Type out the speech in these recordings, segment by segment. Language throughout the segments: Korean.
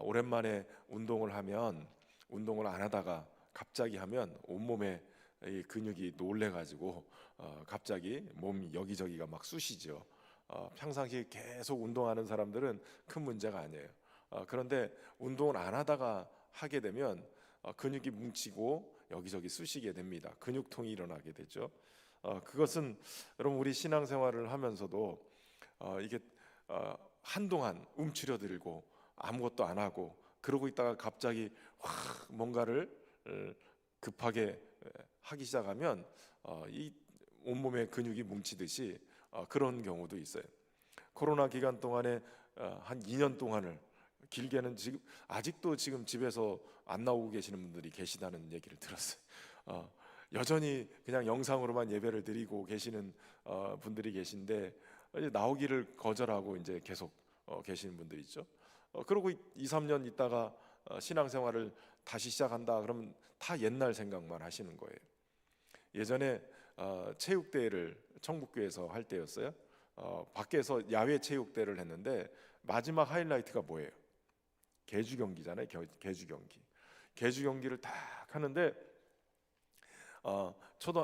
오랜만에 운동을 하면 운동을 안 하다가 갑자기 하면 온몸에 이 근육이 놀래가지고 갑자기 몸 여기저기가 막 쑤시죠. 평상시에 계속 운동하는 사람들은 큰 문제가 아니에요. 그런데 운동을 안 하다가 하게 되면 근육이 뭉치고 여기저기 쑤시게 됩니다. 근육통이 일어나게 되죠. 그것은 여러분 우리 신앙생활을 하면서도 이게 한동안 움츠려들고 아무것도 안 하고 그러고 있다가 갑자기 확 뭔가를 급하게 하기 시작하면 이 온몸에 근육이 뭉치듯이 그런 경우도 있어요. 코로나 기간 동안에 한 2년 동안을 길게는 지금 아직도 지금 집에서 안 나오고 계시는 분들이 계시다는 얘기를 들었어요. 여전히 그냥 영상으로만 예배를 드리고 계시는 분들이 계신데 이제 나오기를 거절하고 이제 계속 계시는 분들이 있죠. 그러고 2, 3년 있다가 신앙생활을 다시 시작한다 그러면 다 옛날 생각만 하시는 거예요. 예전에 체육대회를 청북교에서 할 때였어요. 밖에서 야외 체육대회를 했는데 마지막 하이라이트가 뭐예요? 계주 경기잖아요. 계주 경기. 계주 경기를 딱 하는데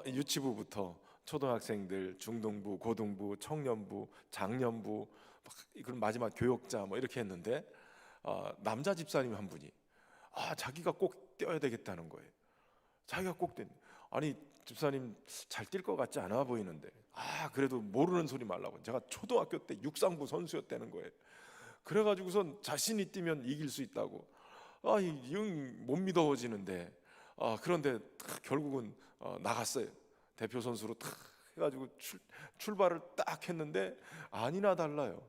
유치부부터 초등학생들, 중등부, 고등부, 청년부, 장년부, 그럼 마지막 교역자 뭐 이렇게 했는데 남자 집사님 한 분이 자기가 꼭 뛰어야 되겠다는 거예요. 자기가 꼭 아니 집사님 잘 뛸 것 같지 않아 보이는데 그래도 모르는 소리 말라고. 제가 초등학교 때 육상부 선수였다는 거예요. 그래가지고선 자신이 뛰면 이길 수 있다고. 이응 못 믿어지는데 그런데 결국은 나갔어요. 대표 선수로 탁 해가지고 출발을 딱 했는데 아니나 달라요.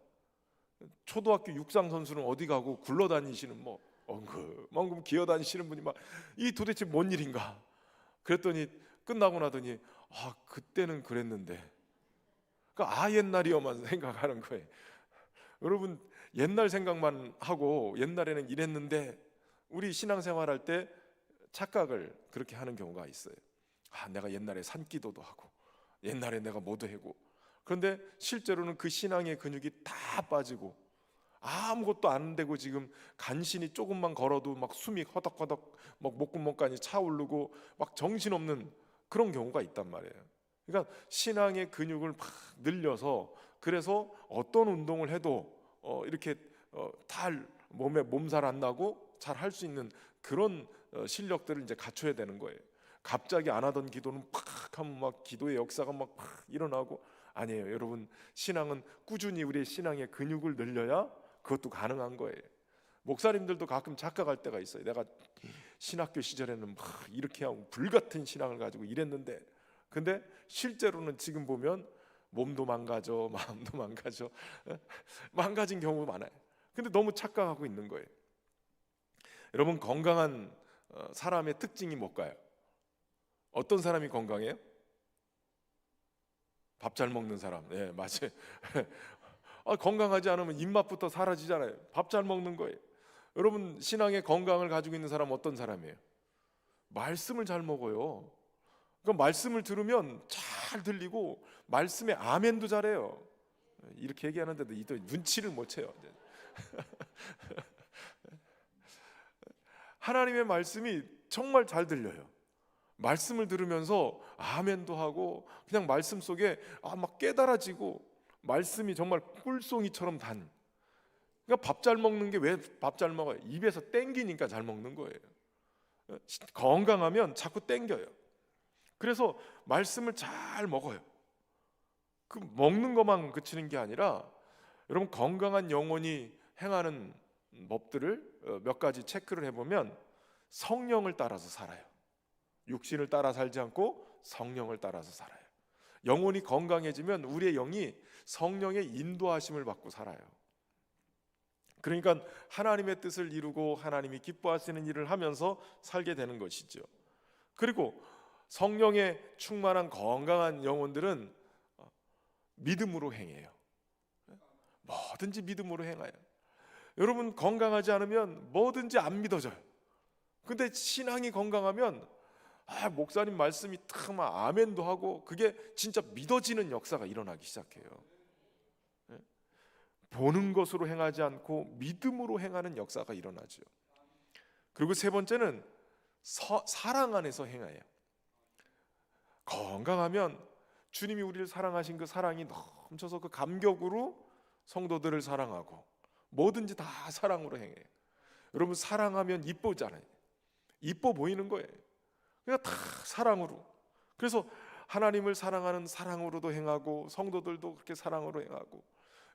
초등학교 육상 선수는 어디 가고 굴러다니시는 뭐 엉금 기어다니시는 분이 막 이 도대체 뭔 일인가? 그랬더니 끝나고 나더니 그때는 그랬는데 옛날이요만 생각하는 거예요. 여러분 옛날 생각만 하고 옛날에는 이랬는데 우리 신앙생활할 때 착각을 그렇게 하는 경우가 있어요. 내가 옛날에 산기도도 하고 옛날에 내가 뭐도 하고 그런데 실제로는 그 신앙의 근육이 다 빠지고 아무것도 안 되고 지금 간신히 조금만 걸어도 막 숨이 허덕허덕 막 목구멍까지 차오르고 막 정신없는 그런 경우가 있단 말이에요. 그러니까 신앙의 근육을 막 늘려서 그래서 어떤 운동을 해도 이렇게 몸에 몸살 안 나고 잘 할 수 있는 그런 실력들을 이제 갖춰야 되는 거예요. 갑자기 안 하던 기도는 팍 하면 막 기도의 역사가 막 일어나고 아니에요. 여러분 신앙은 꾸준히 우리의 신앙의 근육을 늘려야 그것도 가능한 거예요. 목사님들도 가끔 착각할 때가 있어요. 내가 신학교 시절에는 막 이렇게 하고 불같은 신앙을 가지고 이랬는데 근데 실제로는 지금 보면 몸도 망가져 마음도 망가져 망가진 경우 많아요. 근데 너무 착각하고 있는 거예요. 여러분 건강한 사람의 특징이 뭘까요? 어떤 사람이 건강해요? 밥 잘 먹는 사람. 네, 맞아요. 건강하지 않으면 입맛부터 사라지잖아요. 밥 잘 먹는 거예요. 여러분 신앙의 건강을 가지고 있는 사람은 어떤 사람이에요? 말씀을 잘 먹어요. 그러니까 말씀을 들으면 잘 들리고 말씀에 아멘도 잘해요. 이렇게 얘기하는데도 또 눈치를 못 채요. 하나님의 말씀이 정말 잘 들려요. 말씀을 들으면서 아멘도 하고 그냥 말씀 속에 막 깨달아지고 말씀이 정말 꿀송이처럼 단. 그러니까 밥 잘 먹는 게 왜 밥 잘 먹어요? 입에서 땡기니까 잘 먹는 거예요. 건강하면 자꾸 땡겨요. 그래서 말씀을 잘 먹어요. 그 먹는 것만 그치는 게 아니라 여러분 건강한 영혼이 행하는 법들을 몇 가지 체크를 해보면 성령을 따라서 살아요. 육신을 따라 살지 않고 성령을 따라서 살아요. 영혼이 건강해지면 우리의 영이 성령의 인도하심을 받고 살아요. 그러니까 하나님의 뜻을 이루고 하나님이 기뻐하시는 일을 하면서 살게 되는 것이죠. 그리고 성령의 충만한 건강한 영혼들은 믿음으로 행해요. 뭐든지 믿음으로 행해요. 여러분 건강하지 않으면 뭐든지 안 믿어져요. 근데 신앙이 건강하면 목사님 말씀이 탁 막 아멘도 하고 그게 진짜 믿어지는 역사가 일어나기 시작해요. 보는 것으로 행하지 않고 믿음으로 행하는 역사가 일어나죠. 그리고 세 번째는 사랑 안에서 행해요. 건강하면 주님이 우리를 사랑하신 그 사랑이 넘쳐서 그 감격으로 성도들을 사랑하고 뭐든지 다 사랑으로 행해요. 여러분, 사랑하면 이쁘잖아요. 이뻐 보이는 거예요. 그러니까 다 사랑으로. 그래서 하나님을 사랑하는 사랑으로도 행하고 성도들도 그렇게 사랑으로 행하고.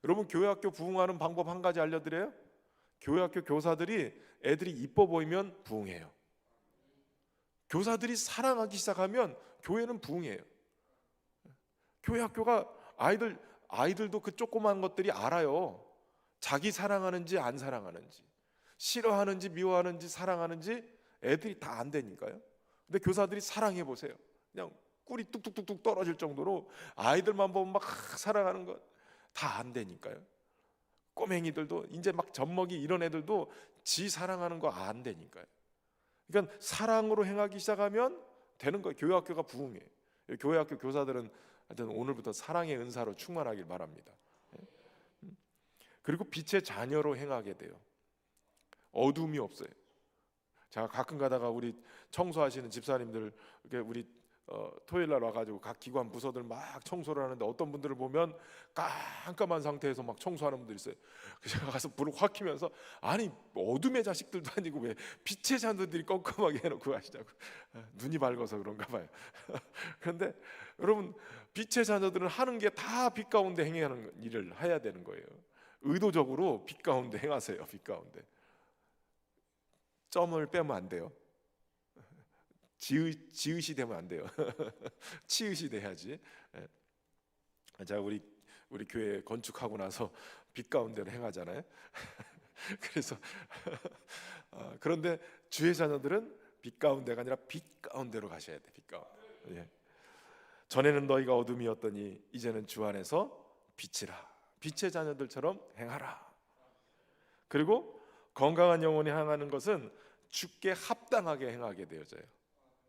여러분, 교회학교 부흥하는 방법 한 가지 알려드려요. 교회학교 교사들이 애들이 이뻐 보이면 부흥해요. 교사들이 사랑하기 시작하면 교회는 부흥해요. 교회학교가 아이들도 그 조그만 것들이 알아요. 자기 사랑하는지 안 사랑하는지, 싫어하는지 미워하는지 사랑하는지 애들이 다 안다니까요. 근데 교사들이 사랑해 보세요. 그냥 꿀이 뚝뚝뚝뚝 떨어질 정도로 아이들만 보면 막 사랑하는 것 다 안다니까요. 꼬맹이들도 이제 막 젖먹이 이런 애들도 지 사랑하는 거 안다니까요. 그러니까 사랑으로 행하기 시작하면 되는 거예요. 교회학교가 부흥해. 교회학교 교사들은 하여튼 오늘부터 사랑의 은사로 충만하길 바랍니다. 그리고 빛의 자녀로 행하게 돼요. 어둠이 없어요. 제가 가끔 가다가 우리 청소하시는 집사님들 이렇게 우리 토요일 날 와가지고 각 기관 부서들 막 청소를 하는데 어떤 분들을 보면 깜깜한 상태에서 막 청소하는 분들이 있어요. 그래서 제가 가서 불을 확 켜면서 아니 어둠의 자식들도 아니고 왜 빛의 자녀들이 껌껌하게 해놓고 하시냐고. 눈이 밝아서 그런가 봐요. 그런데 여러분, 빛의 자녀들은 하는 게 다 빛 가운데 행하는 일을 해야 되는 거예요. 의도적으로 빛 가운데 행하세요. 빛 점을 빼면 안 돼요. 지읒이 되면 안 돼요. 치읒이 돼야지. 자, 우리 교회 건축하고 나서 빛 가운데로 행하잖아요. 그래서 그런데 주의 자녀들은 빛 가운데가 아니라 빛 가운데로 가셔야 돼. 빛 가운데. 예. 전에는 너희가 어둠이었더니 이제는 주 안에서 빛이라. 빛의 자녀들처럼 행하라. 그리고 건강한 영혼이 행하는 것은 주께 합당하게 행하게 되어져요.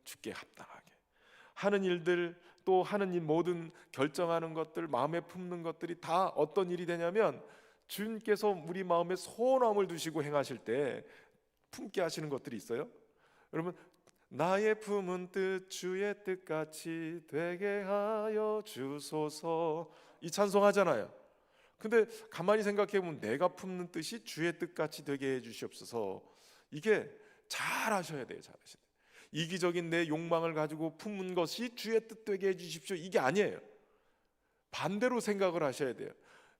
주께 합당하게 하는 일들, 또 하는 일 모든 결정하는 것들, 마음에 품는 것들이 다 어떤 일이 되냐면 주님께서 우리 마음에 소원함을 두시고 행하실 때 품게 하시는 것들이 있어요. 여러분, 나의 품은 뜻 주의 뜻같이 되게 하여 주소서, 이 찬송하잖아요. 근데 가만히 생각해 보면 내가 품는 뜻이 주의 뜻같이 되게 해 주시옵소서, 이게 잘 하셔야 돼요. 잘 하셔야 돼요. 이기적인 내 욕망을 가지고 품은 것이 주의 뜻 되게 해 주십시오, 이게 아니에요. 반대로 생각을 하셔야 돼요.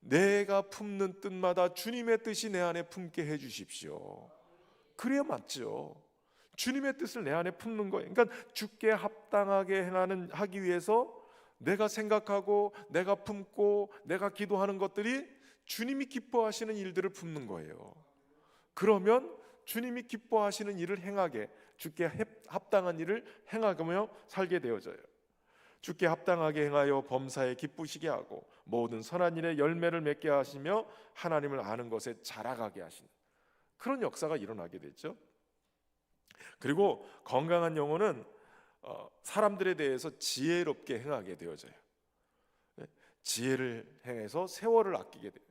내가 품는 뜻마다 주님의 뜻이 내 안에 품게 해 주십시오. 그래야 맞죠. 주님의 뜻을 내 안에 품는 거예요. 그러니까 주께 합당하게 하기 위해서 내가 생각하고 내가 품고 내가 기도하는 것들이 주님이 기뻐하시는 일들을 품는 거예요. 그러면 주님이 기뻐하시는 일을 행하게, 주께 합당한 일을 행하며 살게 되어져요. 주께 합당하게 행하여 범사에 기쁘시게 하고 모든 선한 일에 열매를 맺게 하시며 하나님을 아는 것에 자라가게 하시는 그런 역사가 일어나게 됐죠. 그리고 건강한 영혼은 사람들에 대해서 지혜롭게 행하게 되어져요. 지혜를 행해서 세월을 아끼게 돼요.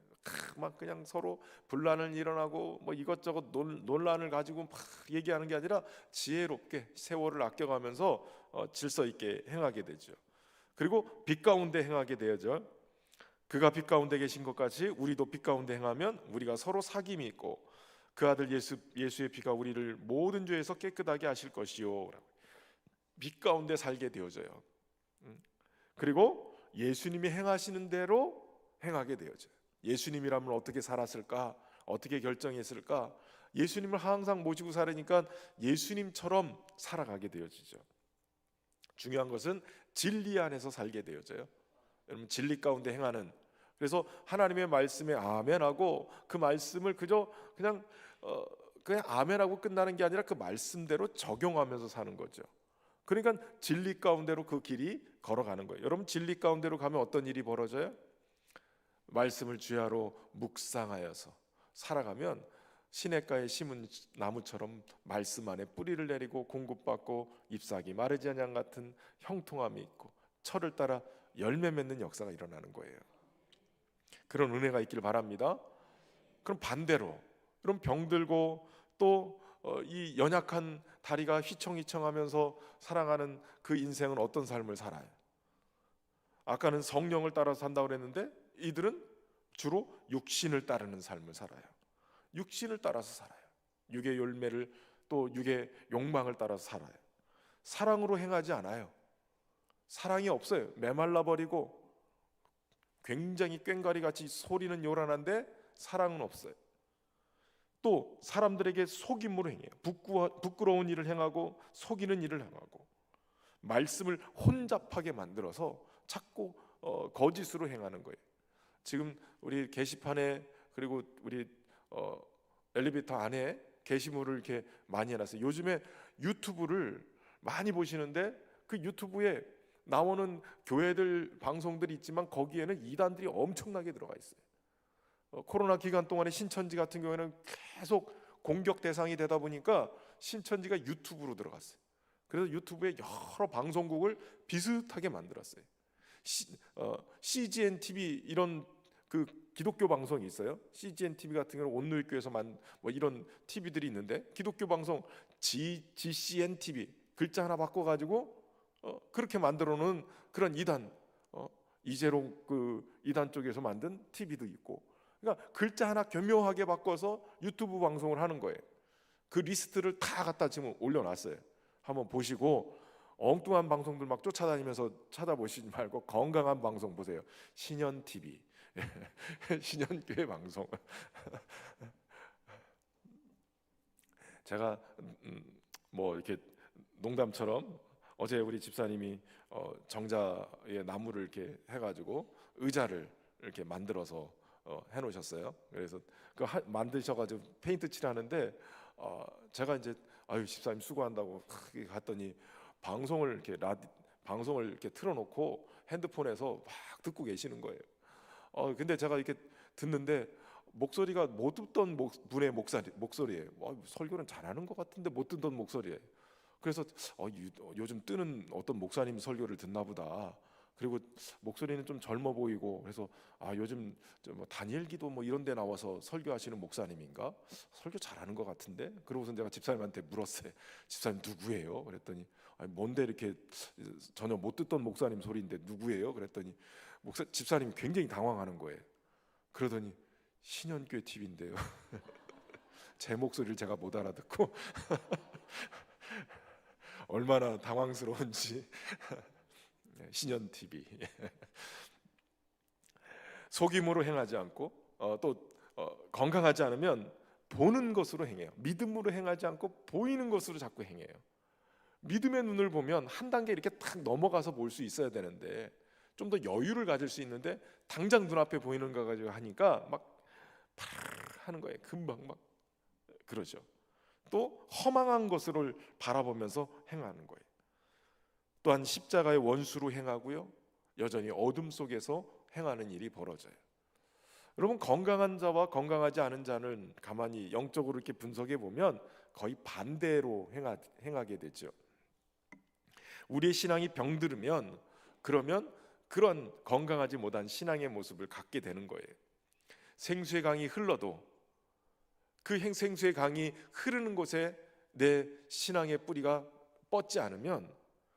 막 그냥 서로 분란을 일어나고 뭐 이것저것 논란을 가지고 막 얘기하는 게 아니라 지혜롭게 세월을 아껴가면서 질서 있게 행하게 되죠. 그리고 빛 가운데 행하게 되어져. 그가 빛 가운데 계신 것 같이 우리도 빛 가운데 행하면 우리가 서로 사귐이 있고 그 아들 예수의 피가 우리를 모든 죄에서 깨끗하게 하실 것이요. 빛 가운데 살게 되어져요. 그리고 예수님이 행하시는 대로 행하게 되어져요. 예수님이라면 어떻게 살았을까? 어떻게 결정했을까? 예수님을 항상 모시고 살으니까 예수님처럼 살아가게 되어지죠. 중요한 것은 진리 안에서 살게 되어져요. 여러분, 진리 가운데 행하는, 그래서 하나님의 말씀에 아멘하고 그 말씀을 그냥 아멘하고 끝나는 게 아니라 그 말씀대로 적용하면서 사는 거죠. 그러니까 진리 가운데로 그 길이 걸어가는 거예요. 여러분, 진리 가운데로 가면 어떤 일이 벌어져요? 말씀을 주야로 묵상하여서 살아가면 시냇가에 심은 나무처럼 말씀 안에 뿌리를 내리고 공급받고 잎사귀 마르지 않는 양 같은 형통함이 있고 철을 따라 열매 맺는 역사가 일어나는 거예요. 그런 은혜가 있길 바랍니다. 그럼 반대로, 그럼 병들고 또 이 연약한 다리가 휘청휘청하면서 살아가는 그 인생은 어떤 삶을 살아요? 아까는 성령을 따라서 산다고 그랬는데 이들은 주로 육신을 따르는 삶을 살아요. 육신을 따라서 살아요. 육의 열매를, 또 육의 욕망을 따라서 살아요. 사랑으로 행하지 않아요. 사랑이 없어요. 메말라 버리고 굉장히 꽹과리 같이 소리는 요란한데 사랑은 없어요. 또 사람들에게 속임으로 행해요. 부끄러운 일을 행하고 속이는 일을 행하고 말씀을 혼잡하게 만들어서 자꾸 거짓으로 행하는 거예요. 지금 우리 게시판에, 그리고 우리 엘리베이터 안에 게시물을 이렇게 많이 해놨어요. 요즘에 유튜브를 많이 보시는데 그 유튜브에 나오는 교회들 방송들이 있지만 거기에는 이단들이 엄청나게 들어가 있어요. 코로나 기간 동안에 신천지 같은 경우에는 계속 공격 대상이 되다 보니까 신천지가 유튜브로 들어갔어요. 그래서 유튜브에 여러 방송국을 비슷하게 만들었어요. CGN TV 이런 그 기독교 방송이 있어요. CGN TV 같은 경우는 온누리교회에서 뭐 이런 TV들이 있는데, 기독교 방송 GCN TV 글자 하나 바꿔가지고 그렇게 만들어놓은 그런 이단, 이재롱 그 이단 쪽에서 만든 TV도 있고, 그러니까 글자 하나 교묘하게 바꿔서 유튜브 방송을 하는 거예요. 그 리스트를 다 갖다 지금 올려놨어요. 한번 보시고 엉뚱한 방송들 막 쫓아다니면서 찾아보시지 말고 건강한 방송 보세요. 신현 TV, 신현교회 방송. 제가 뭐 이렇게 농담처럼 어제 우리 집사님이 정자의 나무를 이렇게 해가지고 의자를 이렇게 만들어서 해놓으셨어요. 그래서 그 만드셔가지고 페인트 칠하는데 제가 이제 아유 집사님 수고한다고 갔더니 방송을 이렇게 틀어놓고 핸드폰에서 막 듣고 계시는 거예요. 근데 제가 이렇게 듣는데 목소리가 못 듣던 분의 목소리예요. 설교는 잘하는 것 같은데 못 듣던 목소리예요. 그래서 요즘 뜨는 어떤 목사님 설교를 듣나 보다. 그리고 목소리는 좀 젊어 보이고, 그래서 요즘 뭐 다니엘 기도 뭐 이런 데 나와서 설교하시는 목사님인가? 설교 잘하는 것 같은데? 그러고서 제가 집사님한테 물었어요. 집사님 누구예요? 그랬더니 뭔데 이렇게 전혀 못 듣던 목사님 소리인데 누구예요? 그랬더니 집사님이 굉장히 당황하는 거예요. 그러더니 신현교회 TV인데요. 제 목소리를 제가 못 알아듣고 얼마나 당황스러운지. 신현 TV. 속임으로 행하지 않고 또 건강하지 않으면 보는 것으로 행해요. 믿음으로 행하지 않고 보이는 것으로 자꾸 행해요. 믿음의 눈을 보면 한 단계 이렇게 탁 넘어가서 볼 수 있어야 되는데, 좀 더 여유를 가질 수 있는데 당장 눈앞에 보이는 거 가지고 하니까 막 하는 거예요. 금방 막 그러죠. 또 허망한 것을 바라보면서 행하는 거예요. 또한 십자가의 원수로 행하고요, 여전히 어둠 속에서 행하는 일이 벌어져요. 여러분, 건강한 자와 건강하지 않은 자는 가만히 영적으로 이렇게 분석해 보면 거의 반대로 행하게 되죠. 우리의 신앙이 병들으면 그러면 그런 건강하지 못한 신앙의 모습을 갖게 되는 거예요. 생수의 강이 흘러도 그 생수의 강이 흐르는 곳에 내 신앙의 뿌리가 뻗지 않으면,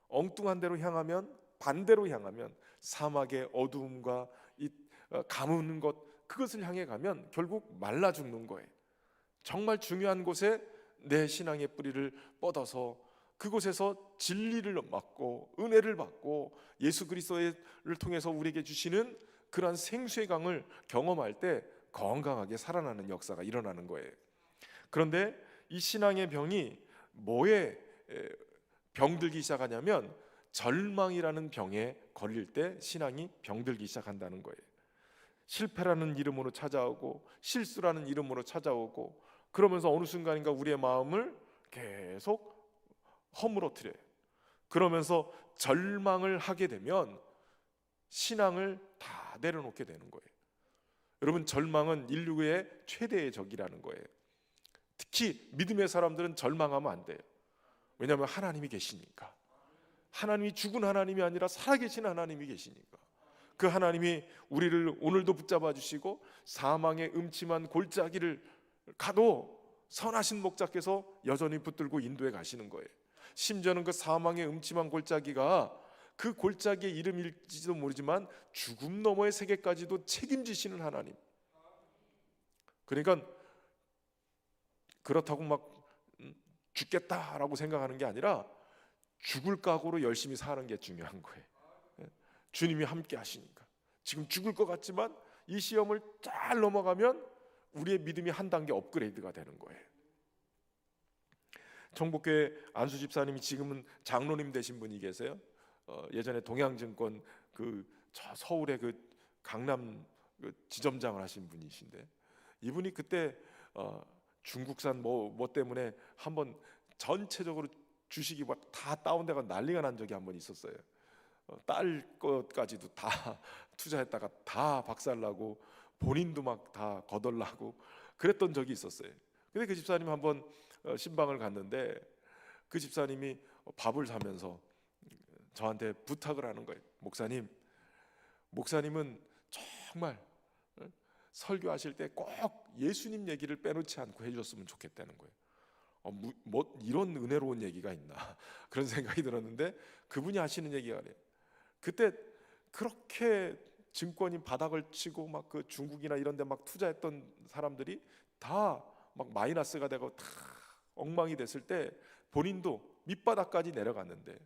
엉뚱한 데로 향하면, 반대로 향하면 사막의 어두움과 이 가무는 것, 그것을 향해 가면 결국 말라 죽는 거예요. 정말 중요한 곳에 내 신앙의 뿌리를 뻗어서 그곳에서 진리를 맡고 은혜를 받고 예수 그리스도를 통해서 우리에게 주시는 그러한 생수의 강을 경험할 때 건강하게 살아나는 역사가 일어나는 거예요. 그런데 이 신앙의 병이 뭐에 병들기 시작하냐면 절망이라는 병에 걸릴 때 신앙이 병들기 시작한다는 거예요. 실패라는 이름으로 찾아오고 실수라는 이름으로 찾아오고, 그러면서 어느 순간인가 우리의 마음을 계속 허물어뜨려요. 그러면서 절망을 하게 되면 신앙을 다 내려놓게 되는 거예요. 여러분, 절망은 인류의 최대의 적이라는 거예요. 특히 믿음의 사람들은 절망하면 안 돼요. 왜냐하면 하나님이 계시니까. 하나님이 죽은 하나님이 아니라 살아계신 하나님이 계시니까. 그 하나님이 우리를 오늘도 붙잡아 주시고 사망의 음침한 골짜기를 가도 선하신 목자께서 여전히 붙들고 인도해 가시는 거예요. 심지어는 그 사망의 음침한 골짜기가 그 고골짜기의 이름일지도 모르지만 죽음 너머의 세계까지도 책임지시는 하나님. 그러니까 그렇다고 막 죽겠다라고 생각하는 게 아니라 죽을 각오로 열심히 사는 게 중요한 거예요. 주님이 함께 하시니까. 지금 죽을 것 같지만 이 시험을 잘 넘어가면 우리의 믿음이 한 단계 업그레이드가 되는 거예요. 청복교회 안수 집사님이 지금은 장로님 되신 분이 계세요. 예전에 동양증권 저 서울의 그 강남 그 지점장을 하신 분이신데, 이분이 그때 중국산 뭐 때문에 한번 전체적으로 주식이 막 다 다운돼가 난리가 난 적이 한번 있었어요. 딸 것까지도 다 투자했다가 다 박살나고 본인도 막 다 거덜나고 그랬던 적이 있었어요. 근데 그 집사님 한번 신방을 갔는데 그 집사님이 밥을 사면서 저한테 부탁을 하는 거예요. 목사님은 정말 설교하실 때 꼭 예수님 얘기를 빼놓지 않고 해주셨으면 좋겠다는 거예요. 뭐 이런 은혜로운 얘기가 있나 그런 생각이 들었는데, 그분이 하시는 얘기가 그래요. 그때 그렇게 증권이 바닥을 치고 막 그 중국이나 이런 데 막 투자했던 사람들이 다 막 마이너스가 되고 다 엉망이 됐을 때 본인도 밑바닥까지 내려갔는데,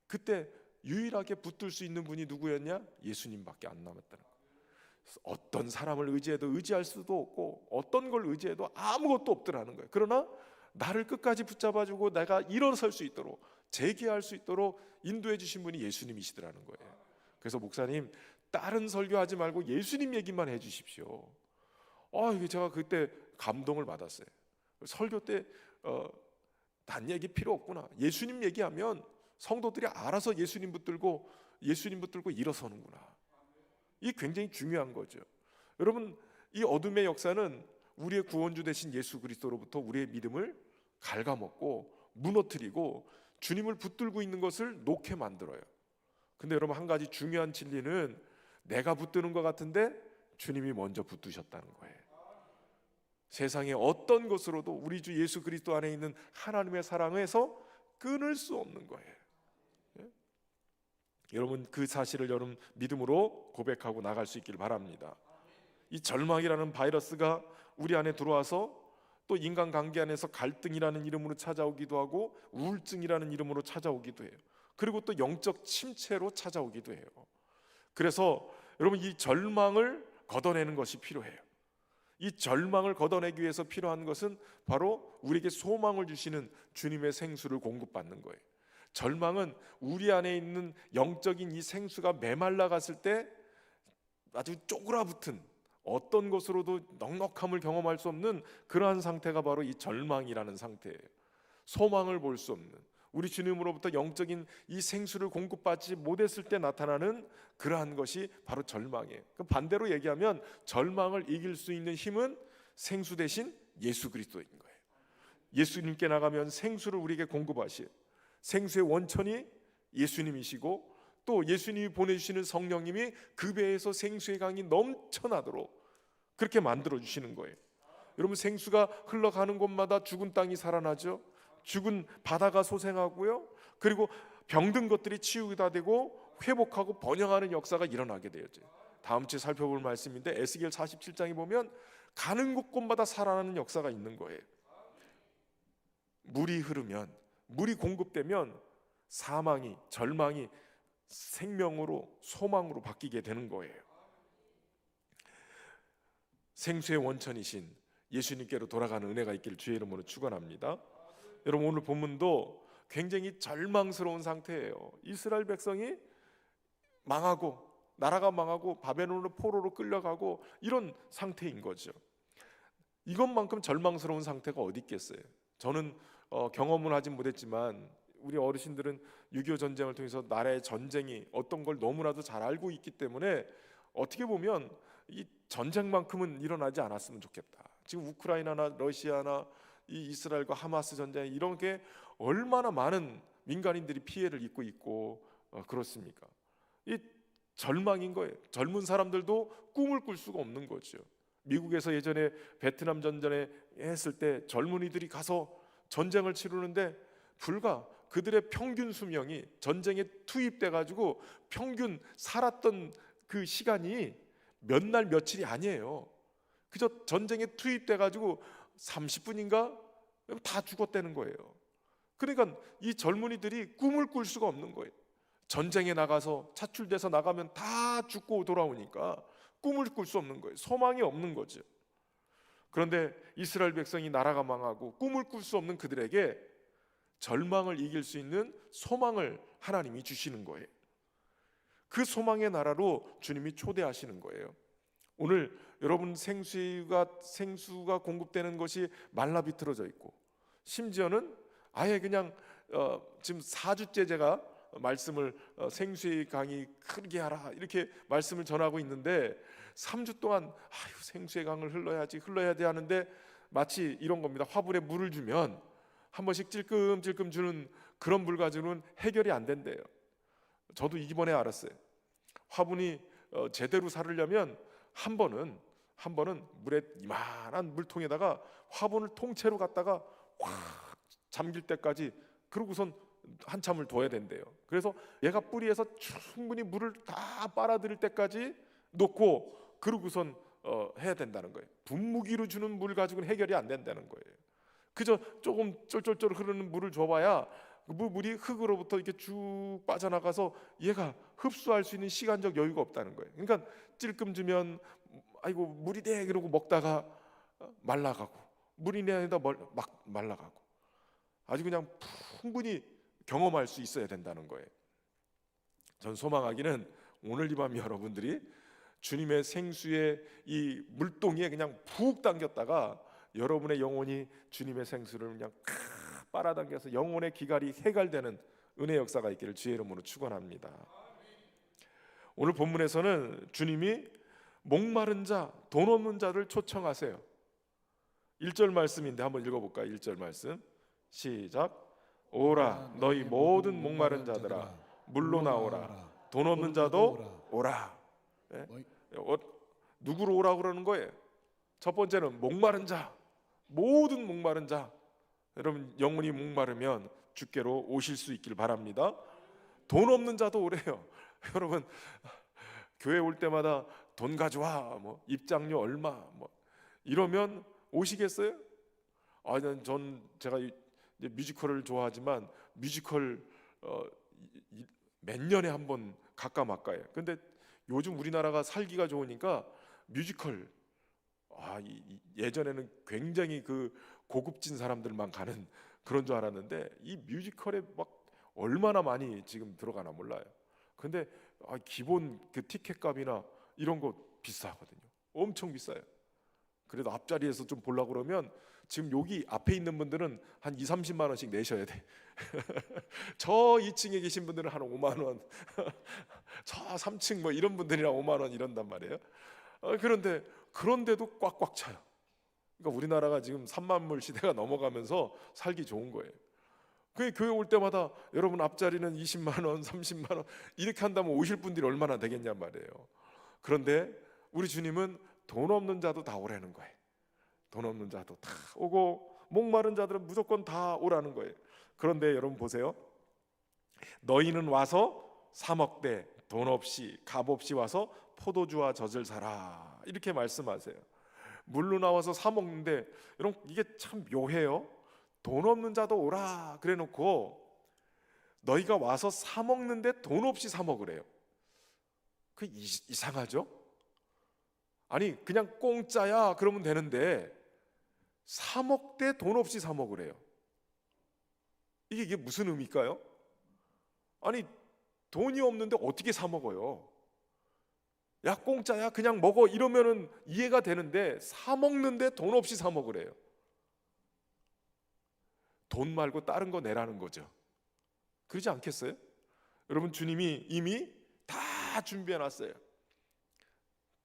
그때 유일하게 붙들 수 있는 분이 누구였냐? 예수님밖에 안 남았다는 거예요. 어떤 사람을 의지해도 의지할 수도 없고 어떤 걸 의지해도 아무것도 없더라는 거예요. 그러나 나를 끝까지 붙잡아주고 내가 일어설 수 있도록, 재기할 수 있도록 인도해 주신 분이 예수님이시더라는 거예요. 그래서 목사님, 다른 설교하지 말고 예수님 얘기만 해주십시오. 이게 제가 그때 감동을 받았어요. 설교 때 딴 얘기 필요 없구나. 예수님 얘기하면 성도들이 알아서 예수님 붙들고 일어서는구나. 이 굉장히 중요한 거죠. 여러분, 이 어둠의 역사는 우리의 구원주 되신 예수 그리스도로부터 우리의 믿음을 갉아먹고 무너뜨리고 주님을 붙들고 있는 것을 놓게 만들어요. 근데 여러분, 한 가지 중요한 진리는 내가 붙드는 것 같은데 주님이 먼저 붙드셨다는 거예요. 세상의 어떤 것으로도 우리 주 예수 그리스도 안에 있는 하나님의 사랑에서 끊을 수 없는 거예요. 여러분, 그 사실을 여러분 믿음으로 고백하고 나갈 수 있기를 바랍니다. 이 절망이라는 바이러스가 우리 안에 들어와서 또 인간관계 안에서 갈등이라는 이름으로 찾아오기도 하고 우울증이라는 이름으로 찾아오기도 해요. 그리고 또 영적 침체로 찾아오기도 해요. 그래서 여러분, 이 절망을 걷어내는 것이 필요해요. 이 절망을 걷어내기 위해서 필요한 것은 바로 우리에게 소망을 주시는 주님의 생수를 공급받는 거예요. 절망은 우리 안에 있는 영적인 이 생수가 메말라 갔을 때 아주 쪼그라붙은, 어떤 것으로도 넉넉함을 경험할 수 없는 그러한 상태가 바로 이 절망이라는 상태예요. 소망을 볼 수 없는, 우리 주님으로부터 영적인 이 생수를 공급받지 못했을 때 나타나는 그러한 것이 바로 절망이에요. 반대로 얘기하면 절망을 이길 수 있는 힘은 생수 대신 예수 그리스도인 거예요. 예수님께 나가면 생수를 우리에게 공급하시요, 생수의 원천이 예수님이시고 또 예수님이 보내주시는 성령님이 그 배에서 생수의 강이 넘쳐나도록 그렇게 만들어 주시는 거예요. 여러분, 생수가 흘러가는 곳마다 죽은 땅이 살아나죠. 죽은 바다가 소생하고요. 그리고 병든 것들이 치유가 되고 회복하고 번영하는 역사가 일어나게 되었죠. 다음 주에 살펴볼 말씀인데 에스겔 47장에 보면 가는 곳곳마다 살아나는 역사가 있는 거예요. 물이 흐르면, 물이 공급되면 사망이, 절망이 생명으로, 소망으로 바뀌게 되는 거예요. 생수의 원천이신 예수님께로 돌아가는 은혜가 있기를 주의 이름으로 축원합니다. 여러분, 오늘 본문도 굉장히 절망스러운 상태예요. 이스라엘 백성이 망하고, 나라가 망하고 바벨론으로 포로로 끌려가고 이런 상태인 거죠. 이것만큼 절망스러운 상태가 어디 있겠어요. 저는 경험을 하진 못했지만 우리 어르신들은 6.25 전쟁을 통해서 나라의 전쟁이 어떤 걸 너무나도 잘 알고 있기 때문에 어떻게 보면 이 전쟁만큼은 일어나지 않았으면 좋겠다. 지금 우크라이나나 러시아나 이 이스라엘과 하마스 전쟁, 이런 게 얼마나 많은 민간인들이 피해를 입고 있고 그렇습니까? 이 절망인 거예요. 젊은 사람들도 꿈을 꿀 수가 없는 거죠. 미국에서 예전에 베트남 전쟁에 했을 때 젊은이들이 가서 전쟁을 치르는데 불과 그들의 평균 수명이 전쟁에 투입돼 가지고 평균 살았던 그 시간이 몇 날 며칠이 아니에요. 그저 전쟁에 투입돼 가지고 30분인가 다 죽었다는 거예요. 그러니까 이 젊은이들이 꿈을 꿀 수가 없는 거예요. 전쟁에 나가서 차출돼서 나가면 다 죽고 돌아오니까 꿈을 꿀 수 없는 거예요. 소망이 없는 거죠. 그런데 이스라엘 백성이 나라가 망하고 꿈을 꿀 수 없는 그들에게 절망을 이길 수 있는 소망을 하나님이 주시는 거예요. 그 소망의 나라로 주님이 초대하시는 거예요. 오늘 여러분 생수가 공급되는 것이 말라 비틀어져 있고, 심지어는 아예 그냥 지금 4주째 제가 말씀을 생수의 강이 크게 하라 이렇게 말씀을 전하고 있는데 3주 동안 생수의 강을 흘러야 돼 하는데 마치 이런 겁니다. 화분에 물을 주면 한 번씩 찔끔찔끔 주는 그런 물 가지고는 해결이 안 된대요. 저도 이번에 알았어요. 화분이 제대로 살으려면 한 번은 물에 이만한 물통에다가 화분을 통째로 갖다가 확 잠길 때까지 그러고선 한참을 둬야 된대요. 그래서 얘가 뿌리에서 충분히 물을 다 빨아들일 때까지 놓고 그러고선 해야 된다는 거예요. 분무기로 주는 물 가지고는 해결이 안 된다는 거예요. 그저 조금 쫄쫄쫄 흐르는 물을 줘봐야 그 물이 흙으로부터 이렇게 쭉 빠져나가서 얘가 흡수할 수 있는 시간적 여유가 없다는 거예요. 그러니까 찔끔 주면 아이고 물이 돼 그러고 먹다가 말라가고, 물이 내다 막 말라가고, 아주 그냥 충분히 경험할 수 있어야 된다는 거예요. 전 소망하기는 오늘 이 밤 여러분들이 주님의 생수의 이 물동이에 그냥 푹 당겼다가 여러분의 영혼이 주님의 생수를 그냥 빨아당겨서 영혼의 기갈이 해갈되는 은혜 역사가 있기를 주의 이름으로 축원합니다. 오늘 본문에서는 주님이 목마른 자, 돈 없는 자를 초청하세요. 1절 말씀인데 한번 읽어볼까요? 1절 말씀 시작. 오라 너희 모든 목마른 자들아 물로 나오라. 돈 없는 자도 오라. 네? 누구로 오라 그러는 거예요? 첫 번째는 목마른 자, 모든 목마른 자. 여러분 영혼이 목마르면 주께로 오실 수 있길 바랍니다. 돈 없는 자도 오래요. 여러분 교회 올 때마다 돈 가져와, 뭐 입장료 얼마, 뭐 이러면 오시겠어요? 제가 이제 뮤지컬을 좋아하지만 뮤지컬 몇 년에 한 번 갈까 말까요. 근데 요즘 우리나라가 살기가 좋으니까 뮤지컬 예전에는 굉장히 그 고급진 사람들만 가는 그런 줄 알았는데 이 뮤지컬에 막 얼마나 많이 지금 들어가나 몰라요. 근데 기본 그 티켓 값이나 이런 거 비싸거든요. 엄청 비싸요. 그래도 앞자리에서 좀 보려고 그러면 지금 여기 앞에 있는 분들은 한 2-30만 원씩 내셔야 돼. 저 2층에 계신 분들은 한 5만 원, 저 3층 뭐 이런 분들이랑 5만 원 이런단 말이에요. 그런데도 꽉꽉 차요. 그러니까 우리나라가 지금 3만불 시대가 넘어가면서 살기 좋은 거예요. 그 교회 올 때마다 여러분 앞자리는 20만 원, 30만 원 이렇게 한다면 오실 분들이 얼마나 되겠냔 말이에요. 그런데 우리 주님은 돈 없는 자도 다 오라는 거예요. 돈 없는 자도 다 오고 목마른 자들은 무조건 다 오라는 거예요. 그런데 여러분 보세요. 너희는 와서 사 먹되 돈 없이 값 없이 와서 포도주와 젖을 사라 이렇게 말씀하세요. 물로 나와서 사 먹는데 여러분 이게 참 묘해요. 돈 없는 자도 오라 그래놓고 너희가 와서 사 먹는데 돈 없이 사 먹으래요. 그 이상하죠? 아니 그냥 공짜야 그러면 되는데 사 먹되 돈 없이 사 먹으래요. 이게 무슨 의미일까요? 아니 돈이 없는데 어떻게 사 먹어요? 야 공짜야 그냥 먹어 이러면은 이해가 되는데 사 먹는데 돈 없이 사 먹으래요. 돈 말고 다른 거 내라는 거죠. 그러지 않겠어요? 여러분 주님이 이미 다 준비해 놨어요.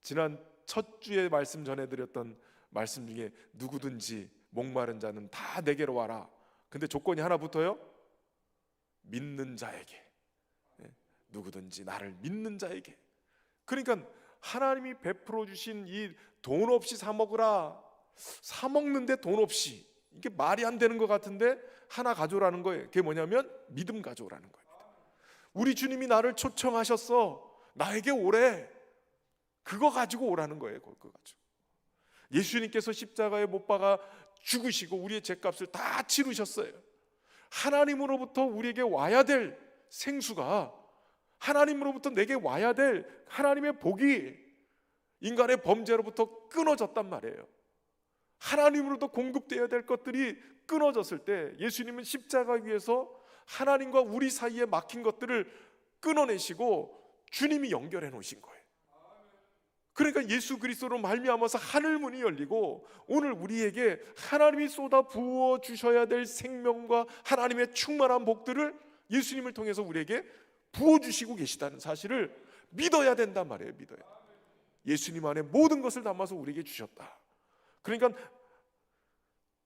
지난 첫 주에 말씀 전해드렸던 말씀 중에 누구든지 목마른 자는 다 내게로 와라. 근데 조건이 하나 붙어요. 믿는 자에게. 누구든지 나를 믿는 자에게. 그러니까 하나님이 베풀어 주신 이 돈 없이 사 먹으라, 사 먹는데 돈 없이, 이게 말이 안 되는 것 같은데 하나 가져오라는 거예요. 그게 뭐냐면 믿음 가져오라는 겁니다. 우리 주님이 나를 초청하셨어, 나에게 오래, 그거 가지고 오라는 거예요. 그거 가지고. 예수님께서 십자가에 못 박아 죽으시고 우리의 죄값을 다 치르셨어요. 하나님으로부터 우리에게 와야 될 생수가, 하나님으로부터 내게 와야 될 하나님의 복이 인간의 범죄로부터 끊어졌단 말이에요. 하나님으로부터 공급되어야 될 것들이 끊어졌을 때 예수님은 십자가 위에서 하나님과 우리 사이에 막힌 것들을 끊어내시고 주님이 연결해 놓으신 거예요. 그러니까 예수 그리스도로 말미암아서 하늘 문이 열리고 오늘 우리에게 하나님이 쏟아 부어 주셔야 될 생명과 하나님의 충만한 복들을 예수님을 통해서 우리에게 부어 주시고 계시다는 사실을 믿어야 된단 말이에요. 믿어야 돼요. 예수님 안에 모든 것을 담아서 우리에게 주셨다. 그러니까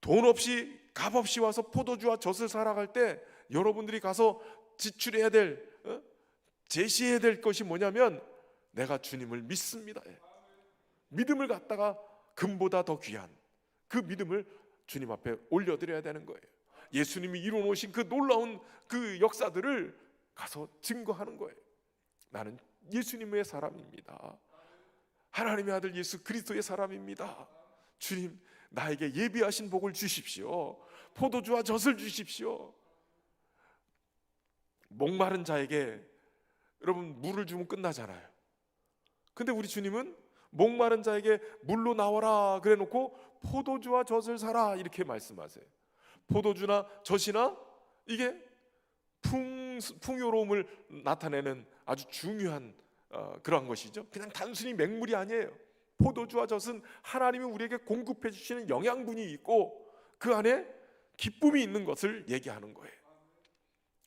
돈 없이 값 없이 와서 포도주와 젖을 사랑할 때 여러분들이 가서 지출해야 될, 제시해야 될 것이 뭐냐면 내가 주님을 믿습니다. 믿음을 갖다가 금보다 더 귀한 그 믿음을 주님 앞에 올려드려야 되는 거예요. 예수님이 이루어놓으신 그 놀라운 그 역사들을 가서 증거하는 거예요. 나는 예수님의 사람입니다. 하나님의 아들 예수 그리스도의 사람입니다. 주님, 나에게 예비하신 복을 주십시오. 포도주와 젖을 주십시오. 목마른 자에게 여러분 물을 주면 끝나잖아요. 근데 우리 주님은 목마른 자에게 물로 나와라 그래 놓고 포도주와 젖을 사라 이렇게 말씀하세요. 포도주나 젖이나 이게 풍요로움을 나타내는 아주 중요한 그러한 것이죠. 그냥 단순히 맹물이 아니에요. 포도주와 젖은 하나님이 우리에게 공급해 주시는 영양분이 있고 그 안에 기쁨이 있는 것을 얘기하는 거예요.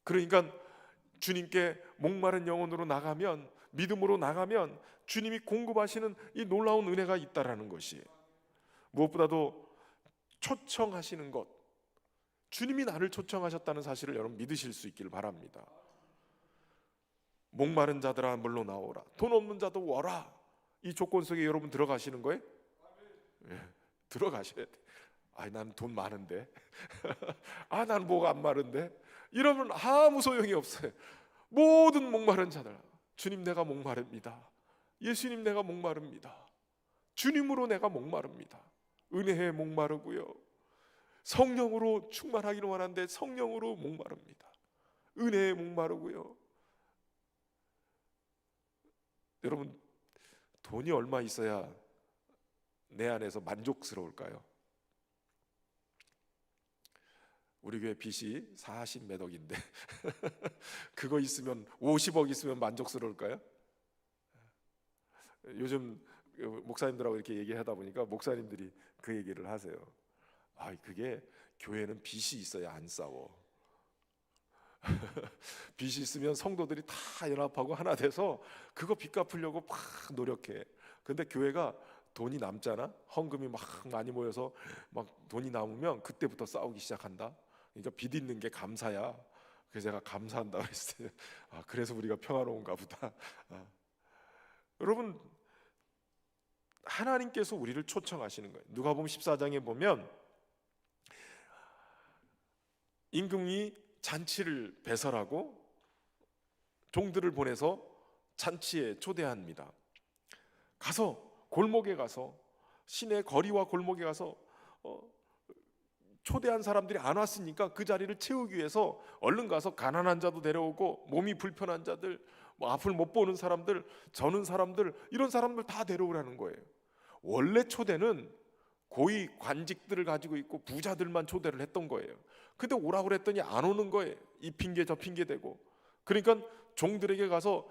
그러니까 주님께 목마른 영혼으로 나가면, 믿음으로 나가면 주님이 공급하시는 이 놀라운 은혜가 있다라는 것이, 무엇보다도 초청하시는 것, 주님이 나를 초청하셨다는 사실을 여러분 믿으실 수 있기를 바랍니다. 목마른 자들아 물로 나오라, 돈 없는 자도 와라, 이 조건 속에 여러분 들어가시는 거예요? 예, 들어가셔야 돼. 아, 난 돈 많은데 아, 난 뭐가 안 마른데, 이러면 아무 소용이 없어요. 모든 목마른 자들, 주님 내가 목마릅니다. 예수님 내가 목마릅니다. 주님으로 내가 목마릅니다. 은혜에 목마르고요, 성령으로 충만하기를 원하는데 성령으로 목마릅니다. 은혜에 목마르고요. 여러분, 돈이 얼마 있어야 내 안에서 만족스러울까요? 우리 교회 빚이 40몇 억인데 그거 있으면, 50억 있으면 만족스러울까요? 요즘 목사님들하고 이렇게 얘기하다 보니까 목사님들이 그 얘기를 하세요. 아, 그게 교회는 빚이 있어야 안 싸워. 빚이 있으면 성도들이 다 연합하고 하나 돼서 그거 빚 갚으려고 막 노력해. 근데 교회가 돈이 남잖아, 헌금이 막 많이 모여서 막 돈이 남으면 그때부터 싸우기 시작한다. 그러니까 빚 있는 게 감사야. 그래서 제가 감사한다고 했어요. 아, 그래서 우리가 평화로운가 보다. 여러분, 하나님께서 우리를 초청하시는 거예요. 누가복음 14장에 보면 임금이 잔치를 배설하고 종들을 보내서 잔치에 초대합니다. 가서 골목에 가서, 시내 거리와 골목에 가서 초대한 사람들이 안 왔으니까 그 자리를 채우기 위해서 얼른 가서 가난한 자도 데려오고, 몸이 불편한 자들, 뭐 앞을 못 보는 사람들, 저는 사람들, 이런 사람들 다 데려오라는 거예요. 원래 초대는 고위 관직들을 가지고 있고 부자들만 초대를 했던 거예요. 근데 오라고 그랬더니 안 오는 거예요. 이 핑계 저 핑계 대고. 그러니까 종들에게 가서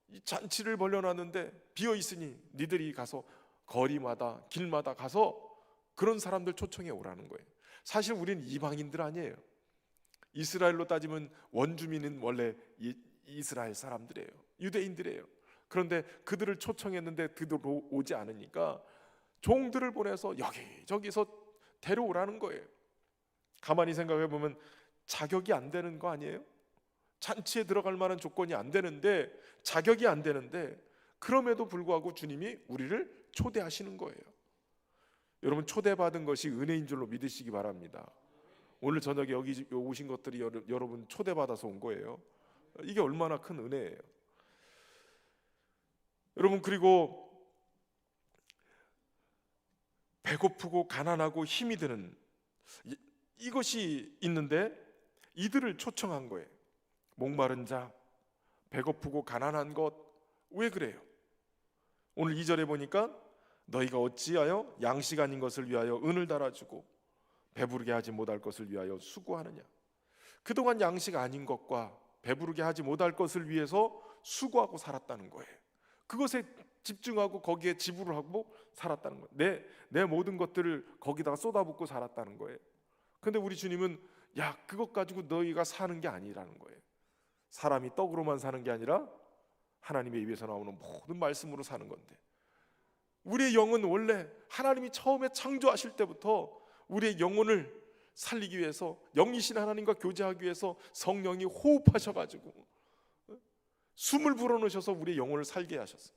이 잔치를 벌려놨는데 비어 있으니 니들이 가서 거리마다 길마다 가서 그런 사람들 초청해 오라는 거예요. 사실 우리는 이방인들 아니에요. 이스라엘로 따지면 원주민은 원래 이스라엘 사람들이에요. 유대인들이에요. 그런데 그들을 초청했는데 그들 오지 않으니까 종들을 보내서 여기저기서 데려오라는 거예요. 가만히 생각해 보면 자격이 안 되는 거 아니에요? 잔치에 들어갈 만한 조건이 안 되는데, 자격이 안 되는데 그럼에도 불구하고 주님이 우리를 초대하시는 거예요. 여러분, 초대받은 것이 은혜인 줄로 믿으시기 바랍니다. 오늘 저녁에 여기 오신 것들이 여러분 초대받아서 온 거예요. 이게 얼마나 큰 은혜예요. 여러분, 그리고 배고프고 가난하고 힘이 드는 이것이 있는데 이들을 초청한 거예요. 목마른 자, 배고프고 가난한 것, 왜 그래요? 오늘 2절에 보니까 너희가 어찌하여 양식 아닌 것을 위하여 은을 달아주고 배부르게 하지 못할 것을 위하여 수고하느냐. 그동안 양식 아닌 것과 배부르게 하지 못할 것을 위해서 수고하고 살았다는 거예요. 그것에 집중하고 거기에 지불을 하고 살았다는 거예요. 내 모든 것들을 거기다가 쏟아붓고 살았다는 거예요. 근데 우리 주님은 야, 그것 가지고 너희가 사는 게 아니라는 거예요. 사람이 떡으로만 사는 게 아니라 하나님의 입에서 나오는 모든 말씀으로 사는 건데, 우리의 영은 원래 하나님이 처음에 창조하실 때부터 우리의 영혼을 살리기 위해서, 영이신 하나님과 교제하기 위해서 성령이 호흡하셔가지고 숨을 불어넣으셔서 우리의 영혼을 살게 하셨어요.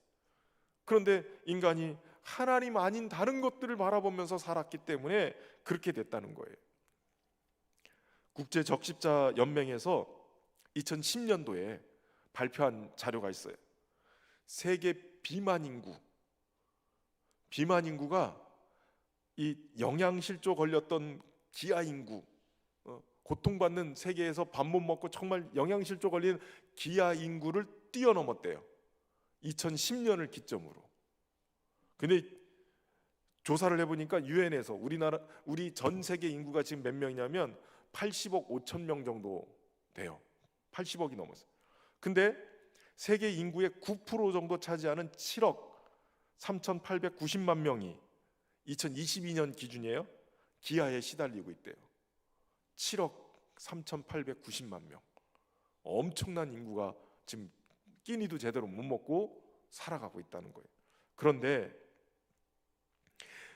그런데 인간이 하나님 아닌 다른 것들을 바라보면서 살았기 때문에 그렇게 됐다는 거예요. 국제적십자 연맹에서 2010년도에 발표한 자료가 있어요. 세계 비만 인구가 이 영양실조 걸렸던 기아 인구, 고통받는 세계에서 밥 못 먹고 정말 영양실조 걸린 기아 인구를 뛰어넘었대요. 2010년을 기점으로. 근데 조사를 해보니까 유엔에서 우리 전 세계 인구가 지금 몇 명이냐면 80억 5천 명 정도 돼요. 80억이 넘었어요. 근데 세계 인구의 9% 정도 차지하는 7억 3,890만 명이 2022년 기준이에요. 기아에 시달리고 있대요. 7억 3,890만 명. 엄청난 인구가 지금 끼니도 제대로 못 먹고 살아가고 있다는 거예요. 그런데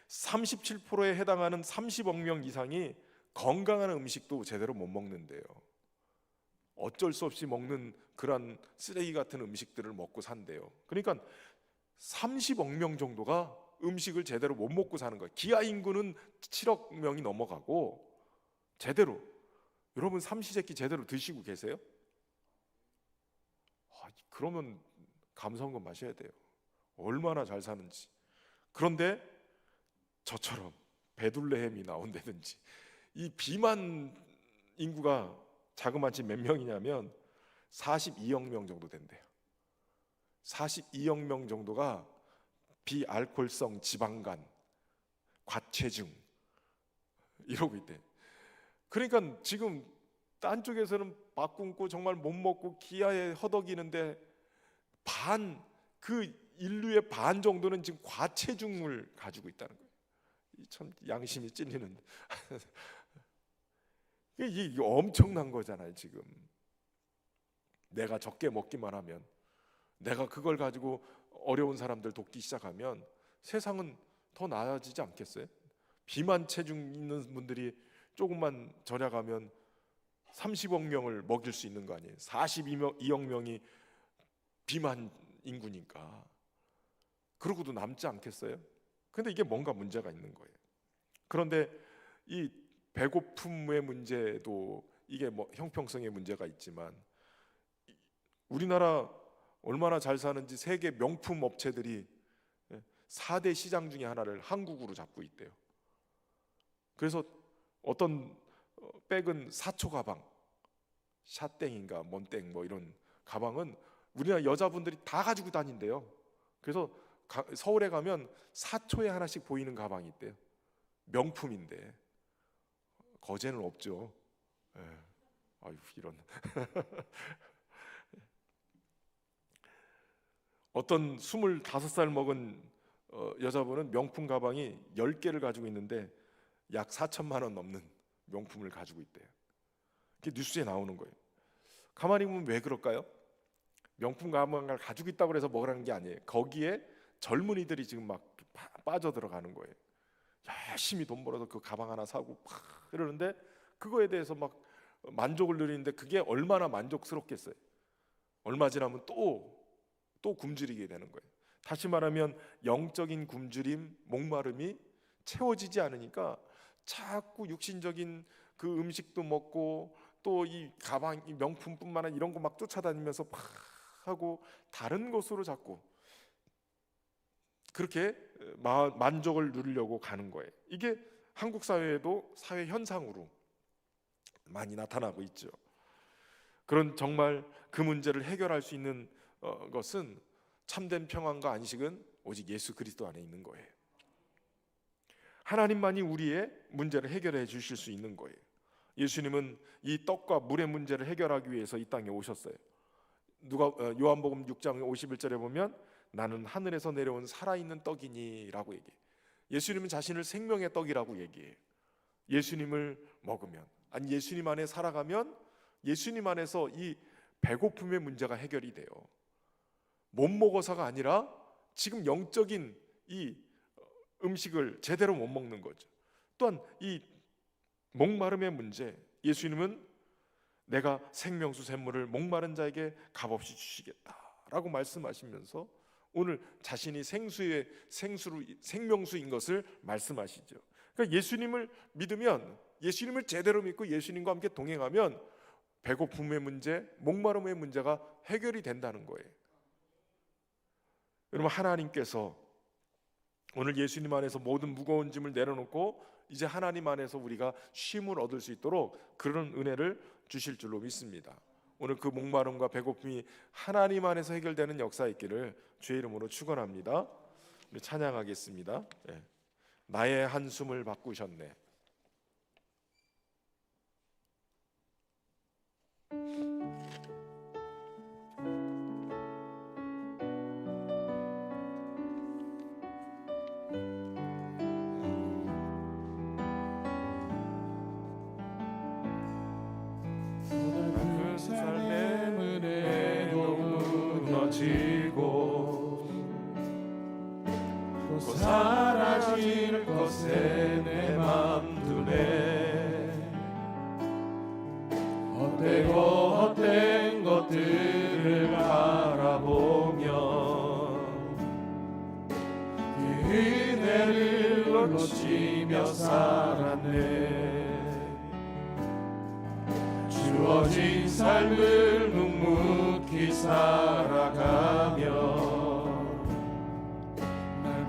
37%에 해당하는 30억 명 이상이 건강한 음식도 제대로 못 먹는데요. 어쩔 수 없이 먹는 그런 쓰레기 같은 음식들을 먹고 산대요. 그러니까 30억 명 정도가 음식을 제대로 못 먹고 사는 거예요. 기아 인구는 7억 명이 넘어가고 제대로, 여러분 삼시세끼 제대로 드시고 계세요? 그러면 감사한 마셔야 돼요. 얼마나 잘 사는지. 그런데 저처럼 베들레헴이 나온다든지, 이 비만 인구가 자그마치 몇 명이냐면 42억 명 정도 된대요. 42억 명 정도가 비알코올성 지방간, 과체중 이러고 있대. 그러니까 지금 딴 쪽에서는 밥 굶고 정말 못 먹고 기아에 허덕이는데 그 인류의 반 정도는 지금 과체중을 가지고 있다는 거예요. 참 양심이 찔리는. 이게 엄청난 거잖아요. 지금 내가 적게 먹기만 하면, 내가 그걸 가지고 어려운 사람들 돕기 시작하면 세상은 더 나아지지 않겠어요? 비만 체중 있는 분들이 조금만 절약하면 30억 명을 먹일 수 있는 거 아니에요? 42억 명이 비만 인구니까. 그러고도 남지 않겠어요? 근데 이게 뭔가 문제가 있는 거예요. 그런데 이 배고픔의 문제도 이게 뭐 형평성의 문제가 있지만, 우리나라 얼마나 잘 사는지 세계 명품 업체들이 4대 시장 중에 하나를 한국으로 잡고 있대요. 그래서 어떤 백은 사초 가방, 샤땡인가 뭔땡 뭐 이런 가방은 우리나라 여자분들이 다 가지고 다닌대요. 그래서 서울에 가면 사초에 하나씩 보이는 가방이 있대요. 명품인데 거제는 없죠. 아유 이런. 어떤 25살 먹은 여자분은 명품 가방이 10개를 가지고 있는데 약 4천만 원 넘는 명품을 가지고 있대요. 그게 뉴스에 나오는 거예요. 가만히 보면 왜 그럴까요? 명품 가방을 가지고 있다고 해서 먹으라는 게 아니에요. 거기에 젊은이들이 지금 막 빠져들어가는 거예요. 열심히 돈 벌어서 그 가방 하나 사고 팍 이러는데 그거에 대해서 막 만족을 누리는데 그게 얼마나 만족스럽겠어요. 얼마 지나면 또 굶주리게 되는 거예요. 다시 말하면 영적인 굶주림, 목마름이 채워지지 않으니까 자꾸 육신적인 그 음식도 먹고 또 이 가방, 이 명품뿐만 아니라 이런 거 막 쫓아다니면서 막 하고 다른 것으로 자꾸 그렇게 만족을 누리려고 가는 거예요. 이게 한국 사회에도 사회 현상으로 많이 나타나고 있죠. 그런 정말 그 문제를 해결할 수 있는 것은 참된 평안과 안식은 오직 예수 그리스도 안에 있는 거예요. 하나님만이 우리의 문제를 해결해 주실 수 있는 거예요. 예수님은 이 떡과 물의 문제를 해결하기 위해서 이 땅에 오셨어요. 요한복음 6장 51절에 보면 나는 하늘에서 내려온 살아있는 떡이니 라고 얘기해요. 예수님은 자신을 생명의 떡이라고 얘기해요. 예수님을 먹으면, 아니 예수님 안에 살아가면 예수님 안에서 이 배고픔의 문제가 해결이 돼요. 못 먹어서가 아니라 지금 영적인 이 음식을 제대로 못 먹는 거죠. 또한 이 목마름의 문제, 예수님은 내가 생명수 샘물을 목마른 자에게 값없이 주시겠다라고 말씀하시면서 오늘 자신이 생명수인 것을 말씀하시죠. 그러니까 예수님을 믿으면, 예수님을 제대로 믿고 예수님과 함께 동행하면 배고픔의 문제, 목마름의 문제가 해결이 된다는 거예요. 여러분, 하나님께서 오늘 예수님 안에서 모든 무거운 짐을 내려놓고 이제 하나님 안에서 우리가 쉼을 얻을 수 있도록 그런 은혜를 주실 줄로 믿습니다. 오늘 그 목마름과 배고픔이 하나님 안에서 해결되는 역사 있기를 주의 이름으로 축원합니다. 우리 찬양하겠습니다. 네. 나의 한숨을 바꾸셨네. 삶의 문에도 무너지고 또 사라질 것에 내 맘 두네. 헛되고 헛된 것들을 바라보며 그 은혜를 놓치며 살았네. 주어진 삶을 묵묵히 살아가며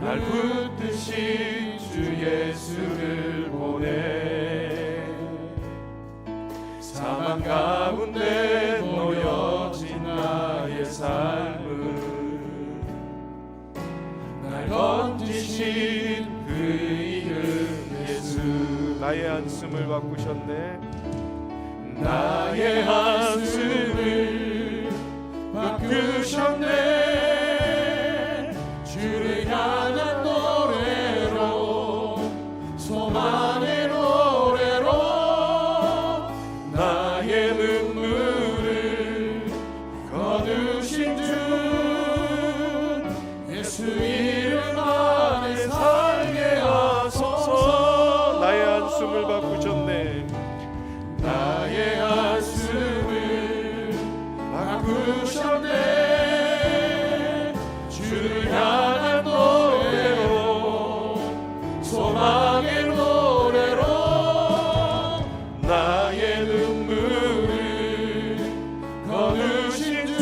날 붙드신 주 예수를 보내. 사망 가운데 놓여진 나의 삶을 날 건지신 그 이름 예수. 나의 한숨을 바꾸셨네. 나의 한숨을 바꾸셨네. 주를 향한 노래로, 소망의 노래로 나의 눈물을 거두신 주 예수 이름 안에 살게 하소서. 나의 한숨을 바꾸셨네. 나의 한숨을 바꾸셨네. 주를 향한 노래로, 소망의 노래로 나의 눈물을 거두신 주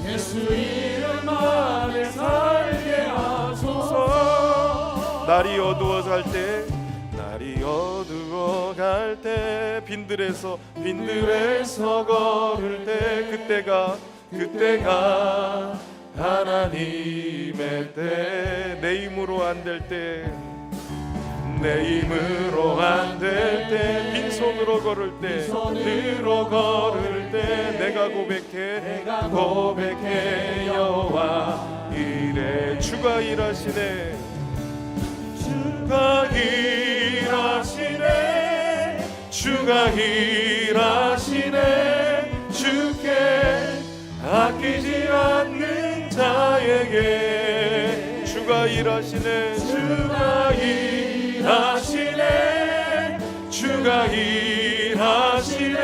예수 이름 안에 살게 하소서. 날이 어두워져 갈 때, 어두워 갈 때, 빈들에서 걸을 때, 그때가 하나님의 때. 내 힘으로 안 될 때, 빈손으로 걸을 때, 내가 고백해 여호와 이래. 주가 일하시네. 주가 일하시네. 주께 아끼지 않는 자에게 주가 일하시네. 주가 일하시네.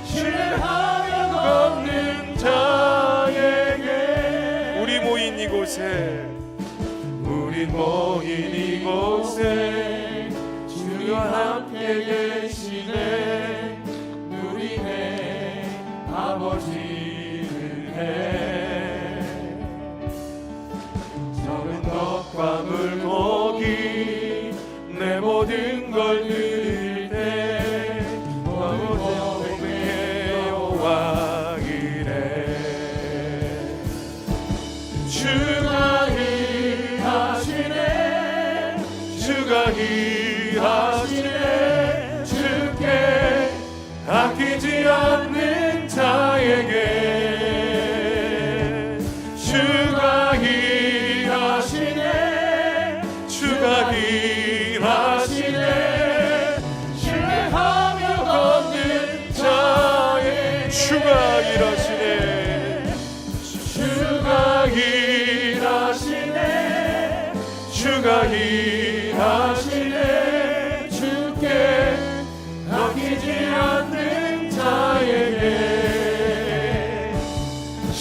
신뢰하며 걷는 자에게 모인 이곳에 주와 함께 계시네. 누리네 아버지를 해. 적은 떡과 물고기 내 모든 걸 드릴 때 아버지의 여호와 이래. 주가 일하시네. 주가 일하시네. 주께 아끼지 않는 자에게 주가 일하시네. 주가 일하시네. 신뢰하며 걷는 자에게 주가 일하시네. 주가 일하시네. 주가 일하시네. 주께 아끼지 않는 자에게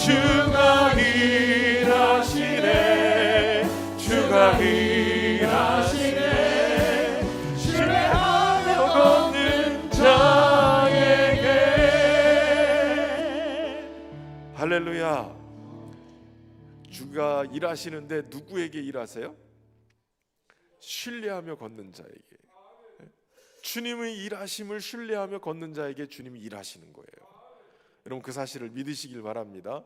주가 일하시네. 주가 일하시네. 신뢰하며 걷는 자에게. 할렐루야. 주가 일하시는데 누구에게 일하세요? 신뢰하며 걷는 자에게. 주님의 일하심을 신뢰하며 걷는 자에게 주님이 일하시는 거예요. 여러분 그 사실을 믿으시길 바랍니다.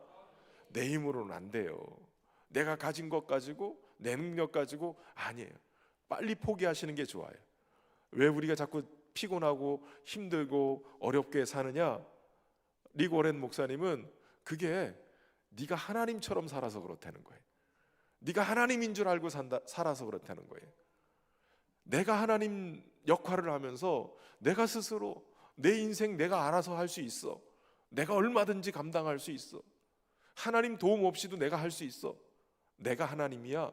내 힘으로는 안 돼요. 내가 가진 것 가지고 내 능력 가지고 아니에요. 빨리 포기하시는 게 좋아요. 왜 우리가 자꾸 피곤하고 힘들고 어렵게 사느냐? 릭 워렌 목사님은 그게 네가 하나님처럼 살아서 그렇다는 거예요. 네가 하나님인 줄 알고 살아서 그렇다는 거예요. 내가 하나님 역할을 하면서 내가 스스로 내 인생 내가 알아서 할 수 있어. 내가 얼마든지 감당할 수 있어. 하나님 도움 없이도 내가 할 수 있어. 내가 하나님이야.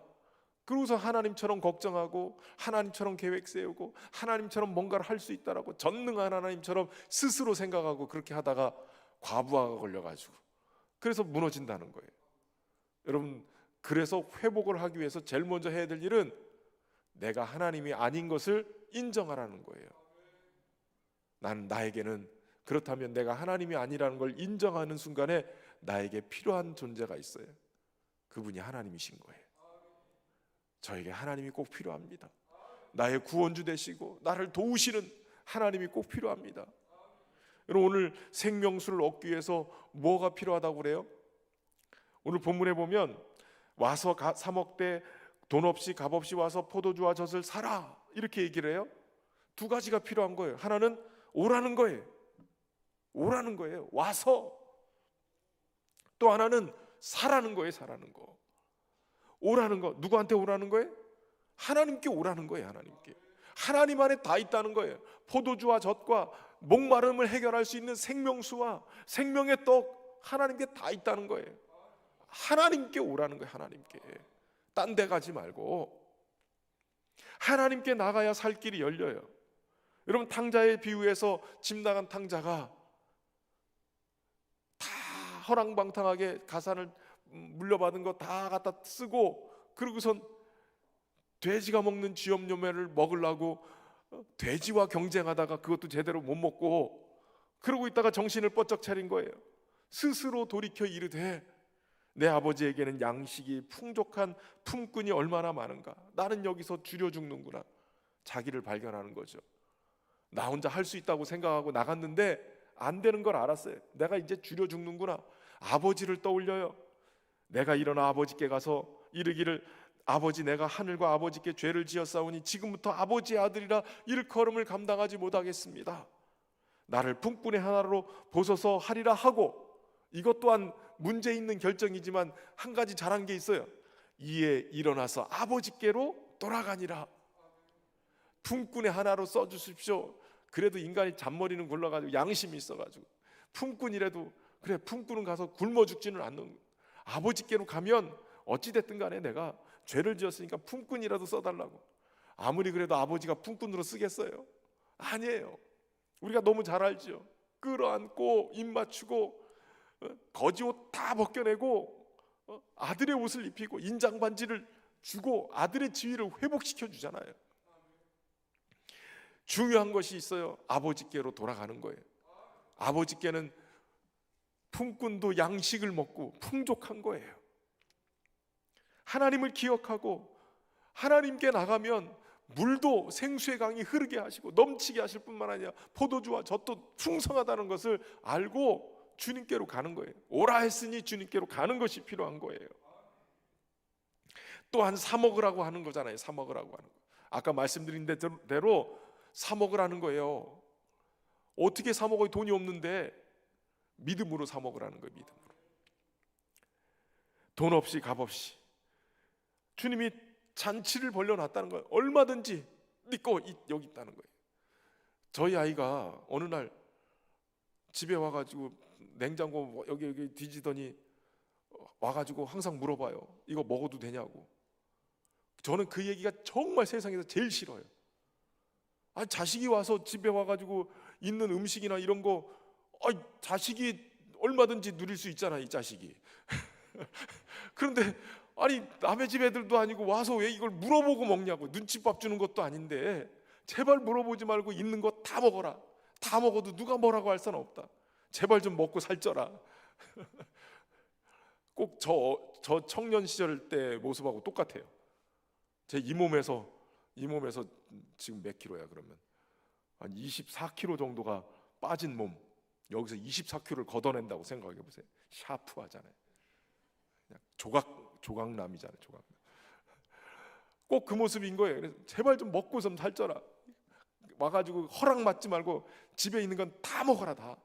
그러고서 하나님처럼 걱정하고 하나님처럼 계획 세우고 하나님처럼 뭔가를 할 수 있다라고 전능한 하나님처럼 스스로 생각하고 그렇게 하다가 과부하가 걸려가지고 그래서 무너진다는 거예요. 여러분 그래서 회복을 하기 위해서 제일 먼저 해야 될 일은 내가 하나님이 아닌 것을 인정하라는 거예요. 나에게는 그렇다면 내가 하나님이 아니라는 걸 인정하는 순간에 나에게 필요한 존재가 있어요. 그분이 하나님이신 거예요. 저에게 하나님이 꼭 필요합니다. 나의 구원주 되시고 나를 도우시는 하나님이 꼭 필요합니다. 여러분 오늘 생명수를 얻기 위해서 뭐가 필요하다고 그래요? 오늘 본문에 보면 와서 사 먹되 돈 없이 값 없이 와서 포도주와 젖을 사라 이렇게 얘기를 해요. 두 가지가 필요한 거예요. 하나는 오라는 거예요. 오라는 거예요. 와서. 또 하나는 사라는 거예요. 사라는 거. 오라는 거. 누구한테 오라는 거예요? 하나님께 오라는 거예요. 하나님께. 하나님 안에 다 있다는 거예요. 포도주와 젖과 목마름을 해결할 수 있는 생명수와 생명의 떡 하나님께 다 있다는 거예요. 하나님께 오라는 거예요. 하나님께. 딴 데 가지 말고 하나님께 나가야 살 길이 열려요. 여러분 탕자의 비유에서 집 나간 탕자가 다 허랑방탕하게 가산을 물려받은 거 다 갖다 쓰고 그러고선 돼지가 먹는 쥐염요매를 먹으려고 돼지와 경쟁하다가 그것도 제대로 못 먹고 그러고 있다가 정신을 번쩍 차린 거예요. 스스로 돌이켜 이르되 내 아버지에게는 양식이 풍족한 품꾼이 얼마나 많은가. 나는 여기서 줄여 죽는구나. 자기를 발견하는 거죠. 나 혼자 할 수 있다고 생각하고 나갔는데 안 되는 걸 알았어요. 내가 이제 줄여 죽는구나. 아버지를 떠올려요. 내가 일어나 아버지께 가서 이르기를 아버지 내가 하늘과 아버지께 죄를 지었사오니 지금부터 아버지의 아들이라 일컬음을 감당하지 못하겠습니다. 나를 품꾼의 하나로 보소서 하리라 하고 이것 또한 문제 있는 결정이지만 한 가지 잘한 게 있어요. 이에 일어나서 아버지께로 돌아가니라. 품꾼의 하나로 써주십시오. 그래도 인간이 잔머리는 굴러가지고 양심이 있어가지고 품꾼이라도 그래 품꾼은 가서 굶어 죽지는 않는 아버지께로 가면 어찌됐든 간에 내가 죄를 지었으니까 품꾼이라도 써달라고. 아무리 그래도 아버지가 품꾼으로 쓰겠어요? 아니에요. 우리가 너무 잘 알죠. 끌어안고 입 맞추고 거지 옷 다 벗겨내고 아들의 옷을 입히고 인장 반지를 주고 아들의 지위를 회복시켜 주잖아요. 중요한 것이 있어요. 아버지께로 돌아가는 거예요. 아버지께는 품꾼도 양식을 먹고 풍족한 거예요. 하나님을 기억하고 하나님께 나가면 물도 생수의 강이 흐르게 하시고 넘치게 하실 뿐만 아니라 포도주와 젖도 풍성하다는 것을 알고 주님께로 가는 거예요. 오라 했으니 주님께로 가는 것이 필요한 거예요. 또한 사 먹으라고 하는 거잖아요. 사 먹으라고 하는 거. 아까 말씀드린 대로 사 먹으라는 거예요. 어떻게 사 먹어요? 돈이 없는데. 믿음으로 사 먹으라는 거예요. 믿음으로. 돈 없이 값 없이 주님이 잔치를 벌려놨다는 거예요. 얼마든지 네 거 여기 있다는 거예요. 저희 아이가 어느 날 집에 와가지고 냉장고 여기 뒤지더니 와가지고 항상 물어봐요. 이거 먹어도 되냐고. 저는 그 얘기가 정말 세상에서 제일 싫어요. 아니, 자식이 와서 집에 와가지고 있는 음식이나 이런 거 자식이 얼마든지 누릴 수 있잖아, 이 자식이. 그런데 아니, 남의 집 애들도 아니고 와서 왜 이걸 물어보고 먹냐고. 눈칫밥 주는 것도 아닌데 제발 물어보지 말고 있는 거 다 먹어라. 다 먹어도 누가 뭐라고 할 수는 없다. 제발 좀 먹고 살쪄라. 꼭 저 청년 시절 때 모습하고 똑같아요. 제 이 몸에서 지금 몇 킬로야 그러면? 한 24kg 정도가 빠진 몸, 여기서 24kg를 걷어낸다고 생각해 보세요. 샤프하잖아요. 그냥 조각남이잖아요. 조각남. 꼭 그 모습인 거예요. 그래서 제발 좀 먹고 좀 살쪄라. 와가지고 허락 맞지 말고 집에 있는 건 다 먹어라. 다.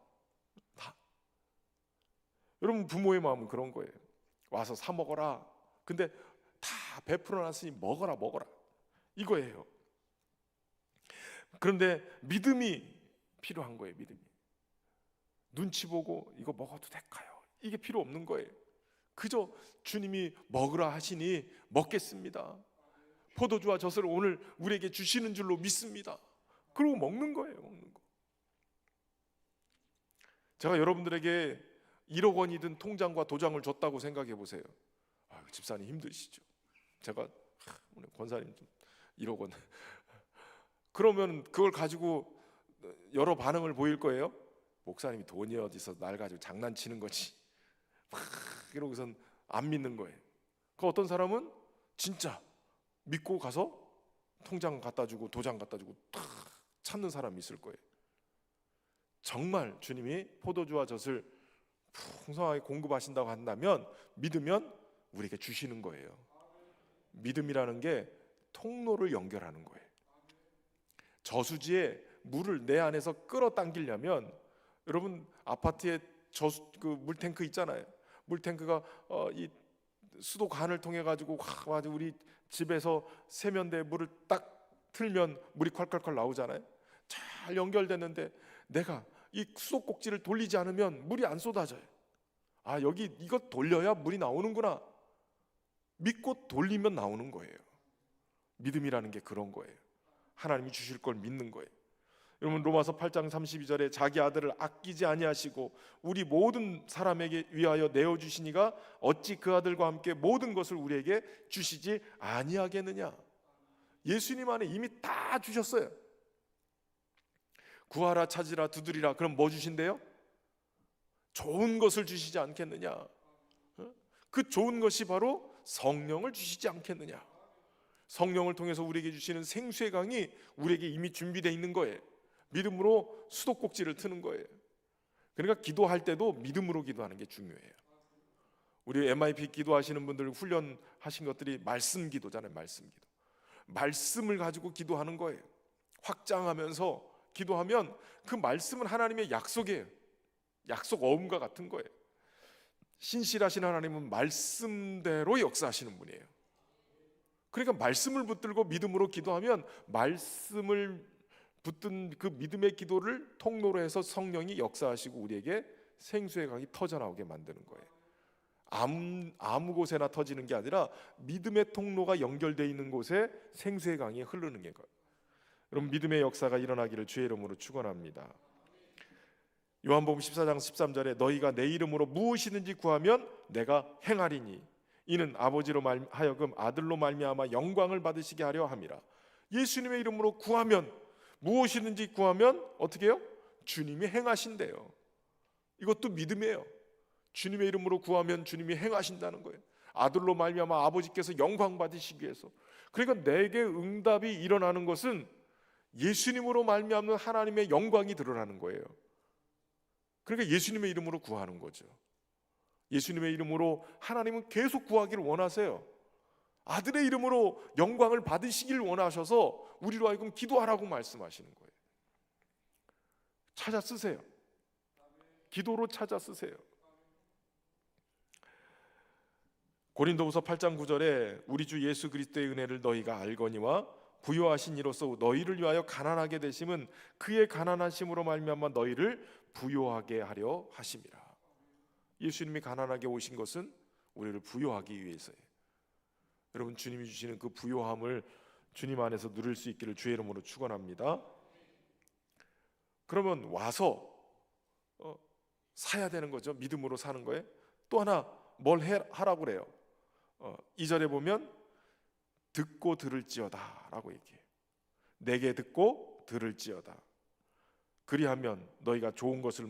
여러분, 부모의 마음은 그런 거예요. 와서 사 먹어라. 근데 다 베풀어놨으니 먹어라 이거예요. 그런데 믿음이 필요한 거예요. 믿음이. 눈치 보고 이거 먹어도 될까요? 이게 필요 없는 거예요. 그저 주님이 먹으라 하시니 먹겠습니다. 포도주와 젖을 오늘 우리에게 주시는 줄로 믿습니다. 그리고 먹는 거예요. 먹는 거. 제가 여러분들에게 1억 원이든 통장과 도장을 줬다고 생각해 보세요. 집사님 힘드시죠? 제가 오늘 권사님 좀 1억 원 그러면 그걸 가지고 여러 반응을 보일 거예요. 목사님이 돈이 어디서 날 가지고 장난치는 거지 막 이러고선 안 믿는 거예요. 그 어떤 사람은 진짜 믿고 가서 통장 갖다 주고 도장 갖다 주고 탁 찾는 사람이 있을 거예요. 정말 주님이 포도주와 젖을 풍성하게 공급하신다고 한다면 믿으면 우리에게 주시는 거예요. 믿음이라는 게 통로를 연결하는 거예요. 저수지에 물을 내 안에서 끌어당기려면 여러분 아파트에 그 물탱크 있잖아요. 물탱크가 이 수도관을 통해 가지고 아주 우리 집에서 세면대에 물을 딱 틀면 물이 콸콸콸 나오잖아요. 잘 연결됐는데 내가 이 수도꼭지를 돌리지 않으면 물이 안 쏟아져요. 여기 이거 돌려야 물이 나오는구나. 믿고 돌리면 나오는 거예요. 믿음이라는 게 그런 거예요. 하나님이 주실 걸 믿는 거예요. 여러분, 로마서 8장 32절에 자기 아들을 아끼지 아니하시고 우리 모든 사람에게 위하여 내어 주시니가 어찌 그 아들과 함께 모든 것을 우리에게 주시지 아니하겠느냐. 예수님 안에 이미 다 주셨어요. 구하라 찾으라 두드리라. 그럼 뭐 주신대요? 좋은 것을 주시지 않겠느냐. 그 좋은 것이 바로 성령을 주시지 않겠느냐. 성령을 통해서 우리에게 주시는 생수의 강이 우리에게 이미 준비되어 있는 거예요. 믿음으로 수도꼭지를 트는 거예요. 그러니까 기도할 때도 믿음으로 기도하는 게 중요해요. 우리 MIP 기도하시는 분들 훈련하신 것들이 말씀 기도잖아요. 말씀 기도. 말씀을 가지고 기도하는 거예요. 확장하면서 기도하면 그 말씀은 하나님의 약속이에요. 약속 어음과 같은 거예요. 신실하신 하나님은 말씀대로 역사하시는 분이에요. 그러니까 말씀을 붙들고 믿음으로 기도하면 말씀을 붙든 그 믿음의 기도를 통로로 해서 성령이 역사하시고 우리에게 생수의 강이 터져나오게 만드는 거예요. 아무 곳에나 터지는 게 아니라 믿음의 통로가 연결되어 있는 곳에 생수의 강이 흐르는 게 거예요. 여러분, 믿음의 역사가 일어나기를 주의 이름으로 축원합니다. 요한복음 14장 13절에 너희가 내 이름으로 무엇이든지 구하면 내가 행하리니 이는 아버지로 하여금 아들로 말미암아 영광을 받으시게 하려 함이라. 예수님의 이름으로 구하면, 무엇이든지 구하면 어떻게 해요? 주님이 행하신대요. 이것도 믿음이에요. 주님의 이름으로 구하면 주님이 행하신다는 거예요. 아들로 말미암아 아버지께서 영광 받으시기 위해서. 그러니까 내게 응답이 일어나는 것은 예수님으로 말미암는 하나님의 영광이 드러나는 거예요. 그러니까 예수님의 이름으로 구하는 거죠. 예수님의 이름으로 하나님은 계속 구하기를 원하세요. 아들의 이름으로 영광을 받으시길 원하셔서 우리로 하여금 기도하라고 말씀하시는 거예요. 찾아 쓰세요. 기도로 찾아 쓰세요. 고린도후서 8장 9절에 우리 주 예수 그리스도의 은혜를 너희가 알거니와 부요하신 이로써 너희를 위하여 가난하게 되심은 그의 가난하심으로 말미암아 너희를 부요하게 하려 하심이라. 예수님이 가난하게 오신 것은 우리를 부요하기 위해서예요. 여러분, 주님이 주시는 그 부요함을 주님 안에서 누릴 수 있기를 주의 이름으로 축원합니다. 그러면 와서 사야 되는 거죠. 믿음으로 사는 거예요. 또 하나 뭘 하라고 그래요? 2절에 보면 듣고 들을지어다 라고 얘기해요. 내게 듣고 들을지어다. 그리하면 너희가 좋은 것을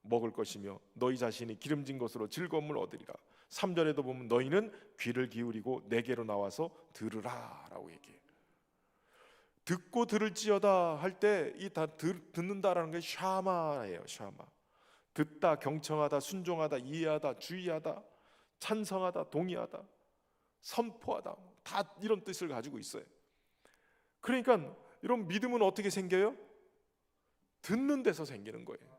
먹을 것이며 너희 자신이 기름진 것으로 즐거움을 얻으리라. 3절에도 보면 너희는 귀를 기울이고 내게로 나와서 들으라 라고 얘기해요. 듣고 들을지어다 할 때 이 다 듣는다라는 게 샤마예요. 샤마. 듣다, 경청하다, 순종하다, 이해하다, 주의하다, 찬성하다, 동의하다, 선포하다, 다 이런 뜻을 가지고 있어요. 그러니까 이런 믿음은 어떻게 생겨요? 듣는 데서 생기는 거예요.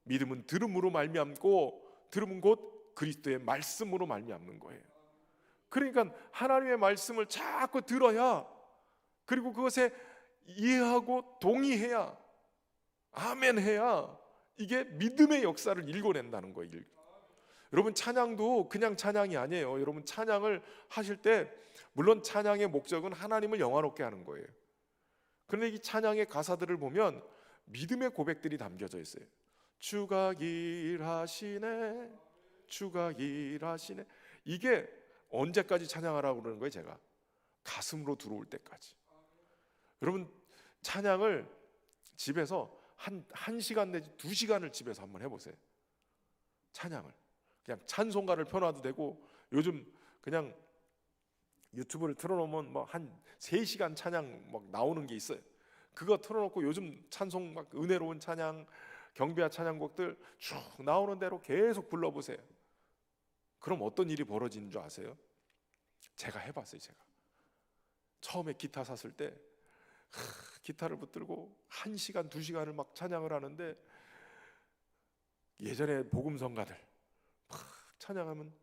믿음은 들음으로 말미암고 들음은 곧 그리스도의 말씀으로 말미암는 거예요. 그러니까 하나님의 말씀을 자꾸 들어야, 그리고 그것에 이해하고 동의해야, 아멘 해야 이게 믿음의 역사를 일궈낸다는 거예요. 여러분, 찬양도 그냥 찬양이 아니에요. 여러분, 찬양을 하실 때 물론 찬양의 목적은 하나님을 영화롭게 하는 거예요. 그런데 이 찬양의 가사들을 보면 믿음의 고백들이 담겨져 있어요. 주가 일하시네, 주가 일하시네. 이게 언제까지 찬양하라고 그러는 거예요? 제가 가슴으로 들어올 때까지. 여러분, 찬양을 집에서 한 시간 내지 2시간을 집에서 한번 해보세요. 찬양을 그냥 찬송가를 펴놔도 되고, 요즘 그냥 유튜브를 틀어놓으면 뭐 한 3시간 찬양 막 나오는 게 있어요. 그거 틀어놓고 요즘 찬송 막 은혜로운 찬양, 경배와 찬양곡들 쭉 나오는 대로 계속 불러보세요. 그럼 어떤 일이 벌어지는 줄 아세요? 제가 해봤어요. 제가 처음에 기타 샀을 때 기타를 붙들고 1시간 2시간을 막 찬양을 하는데, 예전에 복음성가들 막 찬양하면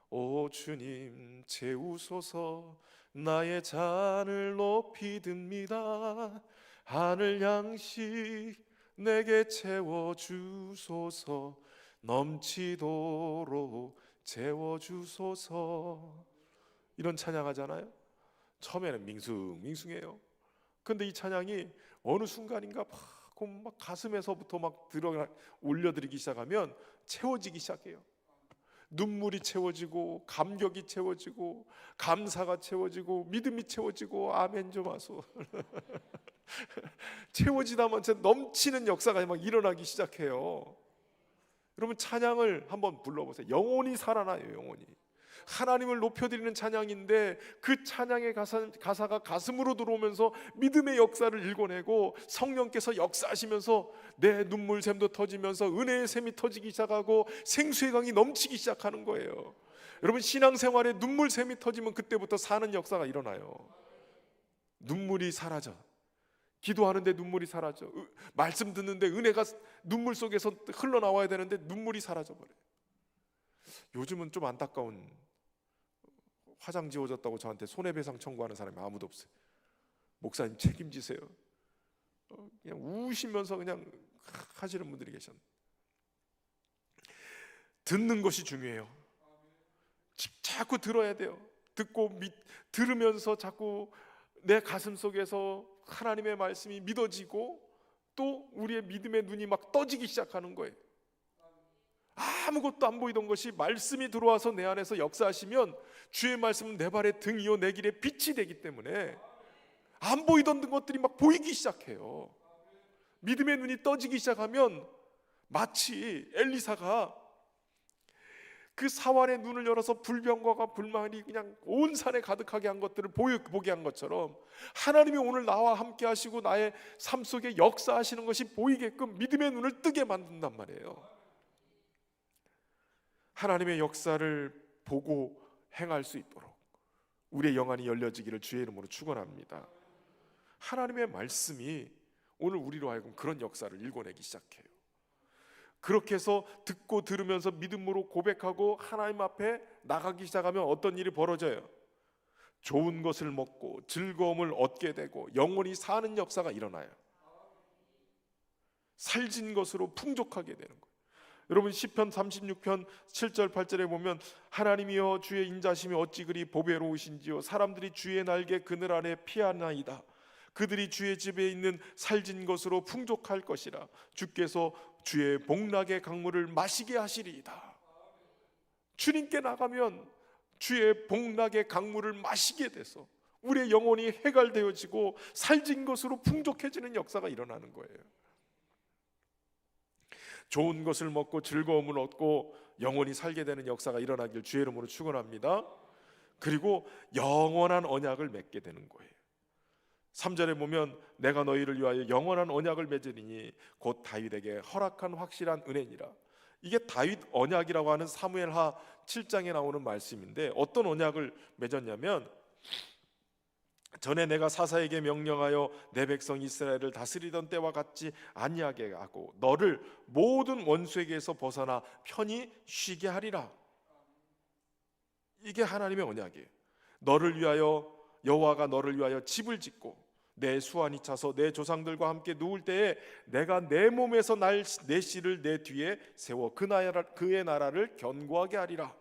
오 주님 채우소서 나의 잔을 높이 듭니다. 하늘 양식 내게 채워주소서 넘치도록 채워주소서. 이런 찬양하잖아요. 처음에는 밍숭밍숭해요. 근데 이 찬양이 어느 순간인가 막 가슴에서부터 막 올려드리기 시작하면 채워지기 시작해요. 눈물이 채워지고, 감격이 채워지고, 감사가 채워지고, 믿음이 채워지고, 아멘 좀 하소. 채워지다 보면 넘치는 역사가 막 일어나기 시작해요. 여러분, 찬양을 한번 불러보세요. 영혼이 살아나요. 영혼이. 하나님을 높여드리는 찬양인데 그 찬양의 가사가 가슴으로 들어오면서 믿음의 역사를 일궈내고, 성령께서 역사하시면서 내 눈물샘도 터지면서 은혜의 샘이 터지기 시작하고 생수의 강이 넘치기 시작하는 거예요. 여러분, 신앙생활에 눈물샘이 터지면 그때부터 사는 역사가 일어나요. 눈물이 사라져. 기도하는데 눈물이 사라져. 말씀 듣는데 은혜가 눈물 속에서 흘러나와야 되는데 눈물이 사라져버려요. 요즘은 좀 안타까운, 화장 지워졌다고 저한테 손해배상 청구하는 사람이 아무도 없어요. 목사님 책임지세요. 그냥 우시면서 그냥 하시는 분들이 계셨는데, 듣는 것이 중요해요. 자꾸 들어야 돼요. 들으면서 자꾸 내 가슴 속에서 하나님의 말씀이 믿어지고, 또 우리의 믿음의 눈이 막 떠지기 시작하는 거예요. 아무것도 안 보이던 것이 말씀이 들어와서 내 안에서 역사하시면 주의 말씀은 내 발의 등이요 내 길의 빛이 되기 때문에 안 보이던 것들이 막 보이기 시작해요. 믿음의 눈이 떠지기 시작하면 마치 엘리사가 그 사환의 눈을 열어서 불병거가 불만이 그냥 온 산에 가득하게 한 것들을 보게 한 것처럼 하나님이 오늘 나와 함께 하시고 나의 삶 속에 역사하시는 것이 보이게끔 믿음의 눈을 뜨게 만든단 말이에요. 하나님의 역사를 보고 행할 수 있도록 우리의 영안이 열려지기를 주의 이름으로 축원합니다. 하나님의 말씀이 오늘 우리로 하여금 그런 역사를 일궈내기 시작해요. 그렇게 해서 듣고 들으면서 믿음으로 고백하고 하나님 앞에 나가기 시작하면 어떤 일이 벌어져요? 좋은 것을 먹고 즐거움을 얻게 되고 영원히 사는 역사가 일어나요. 살진 것으로 풍족하게 되는 거예요. 여러분 시편 36편 7절 8절에 보면 하나님이여 주의 인자심이 어찌 그리 보배로우신지요 사람들이 주의 날개 그늘 아래 피하나이다. 그들이 주의 집에 있는 살진 것으로 풍족할 것이라. 주께서 주의 복락의 강물을 마시게 하시리이다. 주님께 나가면 주의 복락의 강물을 마시게 돼서 우리의 영혼이 해갈되어지고 살진 것으로 풍족해지는 역사가 일어나는 거예요. 좋은 것을 먹고 즐거움을 얻고 영원히 살게 되는 역사가 일어나길 주의 이름으로 축원합니다. 그리고 영원한 언약을 맺게 되는 거예요. 3절에 보면 내가 너희를 위하여 영원한 언약을 맺으리니 곧 다윗에게 허락한 확실한 은혜니라. 이게 다윗 언약이라고 하는 사무엘하 7장에 나오는 말씀인데 어떤 언약을 맺었냐면 전에 내가 사사에게 명령하여 내 백성 이스라엘을 다스리던 때와 같지 아니하게 하고 너를 모든 원수에게서 벗어나 편히 쉬게 하리라. 이게 하나님의 언약이에요. 너를 위하여 여호와가 너를 위하여 집을 짓고 내 수완이 차서 내 조상들과 함께 누울 때에 내가 내 몸에서 내 씨를 내 뒤에 세워 그의 나라를 견고하게 하리라.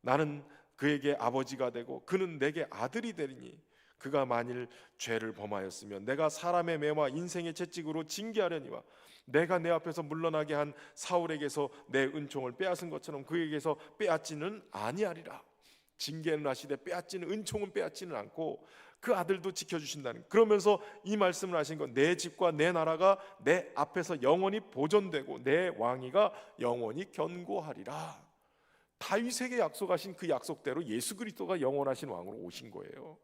나는 그에게 아버지가 되고 그는 내게 아들이 되리니 그가 만일 죄를 범하였으면 내가 사람의 매와 인생의 채찍으로 징계하려니와 내가 내 앞에서 물러나게 한 사울에게서 내 은총을 빼앗은 것처럼 그에게서 빼앗지는 아니하리라. 징계는 하시되 빼앗지는 은총은 빼앗지는 않고 그 아들도 지켜주신다는. 그러면서 이 말씀을 하신 건 내 집과 내 나라가 내 앞에서 영원히 보존되고 내 왕위가 영원히 견고하리라. 다윗에게 약속하신 그 약속대로 예수 그리스도가 영원하신 왕으로 오신 거예요.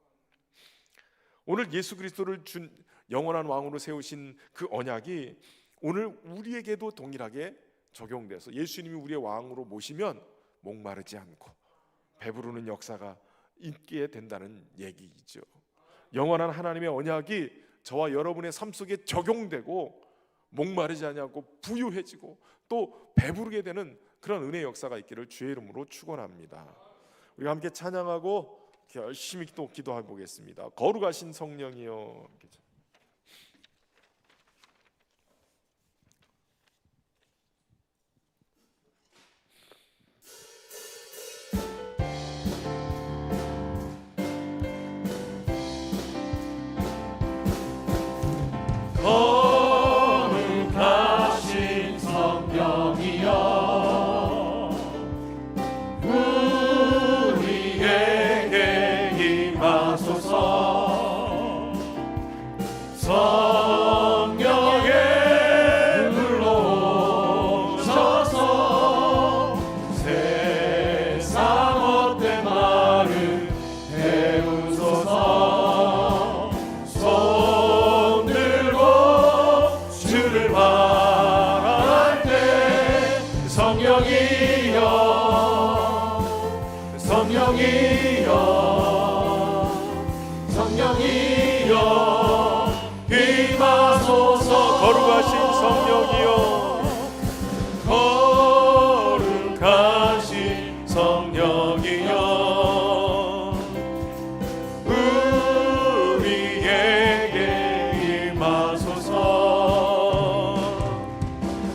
오늘 예수 그리스도를 영원한 왕으로 세우신 그 언약이 오늘 우리에게도 동일하게 적용돼서 예수님이 우리의 왕으로 모시면 목마르지 않고 배부르는 역사가 있게 된다는 얘기이죠. 영원한 하나님의 언약이 저와 여러분의 삶 속에 적용되고 목마르지 않고 부유해지고 또 배부르게 되는 그런 은혜의 역사가 있기를 주의 이름으로 축원합니다. 우리가 함께 찬양하고 열심히 또 기도해 보겠습니다. 거룩하신 성령이여. 거룩하신 성령이여 성령의 불로 오셔서 세상 헛된 말을 배우소서. 손 들고 주를 바랄 때 성령이여 성령이여 성령이여 임하소서. 거룩하신 성령이여 거룩하신 성령이여 우리에게 임하소서.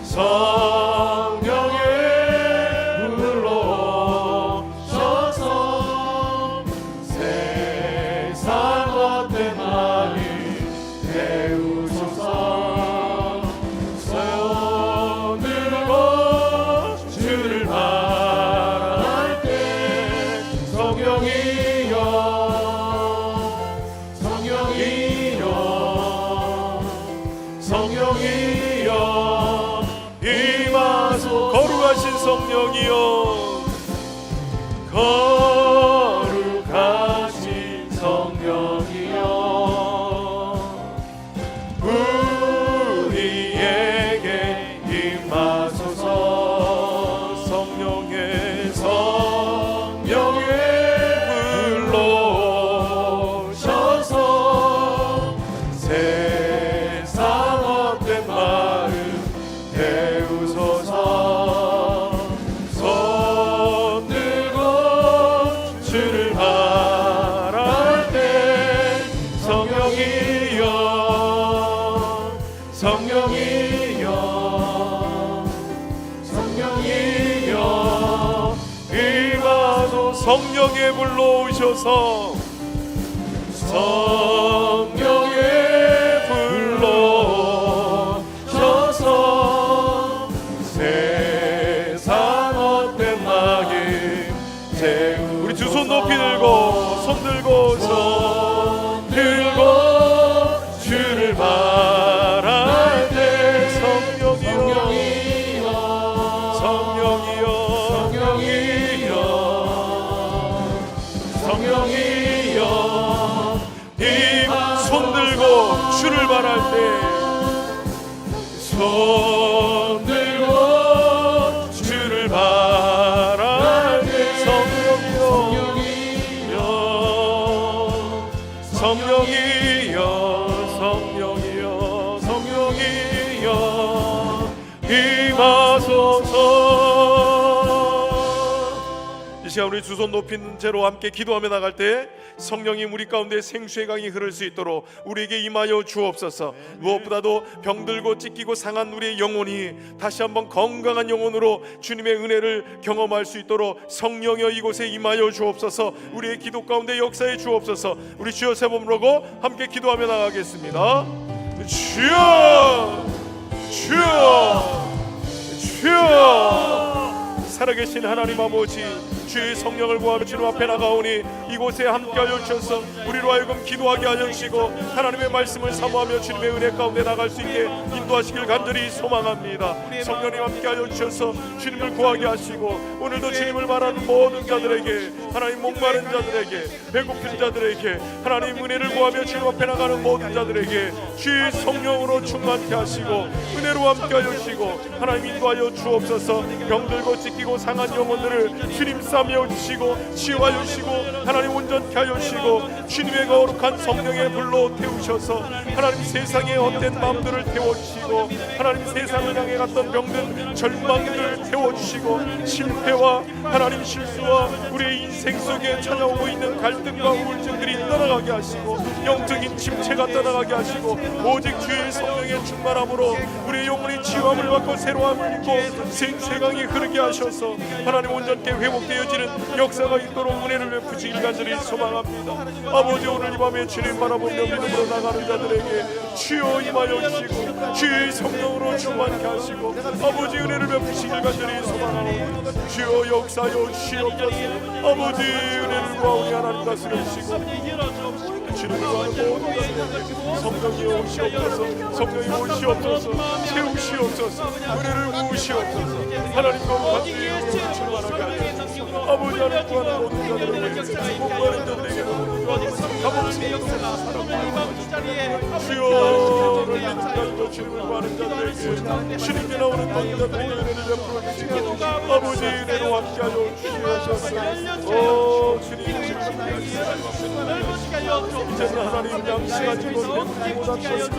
성령의 불로 오셔서 세상 헛된 말을 배우소서. 손 들고 성령의 불로 오셔서 성령의 불로 오셔서 세상 헛된 낙인 채우. 우리 두 손 높이 들고 손 들고서 주를 바랄 때 성령이여 성령이여 손 들고 주를 바랄 때 손 들고 주를 바랄 때 성령이여 임하소서. 이 시간 우리 두 손 높인 채로 함께 기도하며 나갈 때 성령님 우리 가운데 생수의 강이 흐를 수 있도록 우리에게 임하여 주옵소서. 무엇보다도 병들고 찢기고 상한 우리의 영혼이 다시 한번 건강한 영혼으로 주님의 은혜를 경험할 수 있도록 성령여 이곳에 임하여 주옵소서. 우리의 기도 가운데 역사해 주옵소서. 우리 주여 세 번 부르고 함께 기도하며 나가겠습니다. 주여 주여 주여. 살아계신 하나님 아버지, 주의 성령을 구하며 주님 앞에 나가오니 이곳에 함께하여 주셔서 우리로 하여금 기도하게 하여 주시고 하나님의 말씀을 사모하며 주님의 은혜 가운데 나갈 수 있게 인도하시길 간절히 소망합니다. 성령님 함께하여 주셔서 주님을 구하게 하시고 오늘도 주님을 바라는 모든 자들에게, 하나님 목마른 자들에게, 배고픈 자들에게, 하나님 은혜를 구하며 주님 앞에 나가는 모든 자들에게 주의 성령으로 충만케 하시고 은혜로 함께하여 주시고 하나님 인도하여 주옵소서. 병들고 찢기고 상한 영혼들을 주님 싸매어 주시고 치유하여 주시고 하나님 온전케 하여 주시고 주님의 거룩한 성령의 불로 태우셔서 하나님 세상의 헛된 마음들을 태워주시고 하나님 세상을 향해 갔던 병든 절망들을 태워주시고 실패와 하나님 실수와 우리의 인생 속에 찾아오고 있는 갈등과 우울증들이 떠나가게 하시고 영적인 침체가 떠나가게 하시고 오직 주의 성령의 충만함으로 우리의 영혼이 치유함을 받고 새로움을 입고 생수의 강이 흐르게 하셔서 하나님 온전케 회복되어지는 역사가 있도록 은혜를 베푸시길 간절히 소망합니다. 아버지 오늘 이 밤에 주님 바라보며 믿음으로 나가는 자들에게 주여 임하여 주시고 주의 성령으로 충만케 하시고 아버지 은혜를 베푸시길 간절히 소망합니다. 주여 역사여 주시옵소서. 아버지 은혜를 구하오니 하나님 다스려주시고 주님을 구하는 모든 자들에게 성령이 오시옵소서. 성령이 오시옵소서. 채우시옵소서. 은혜를 부으시옵소서. 하나님 거룩한 주님으로 충만하게 하여 주시옵소서. 아버지 하나님 구하는 모든 자들에게 목마른 자들에게 감옥의 역사가 주여를 믿는 자들도 주님을 구하는 자들에게 주님께 나오는 모든 자들에게 은혜를 베풀어 주시고 아버지 은혜로 함께하여 주시옵소서. 오 주님 이제는 하나님 양식하지고 배부르고 닥쳤으니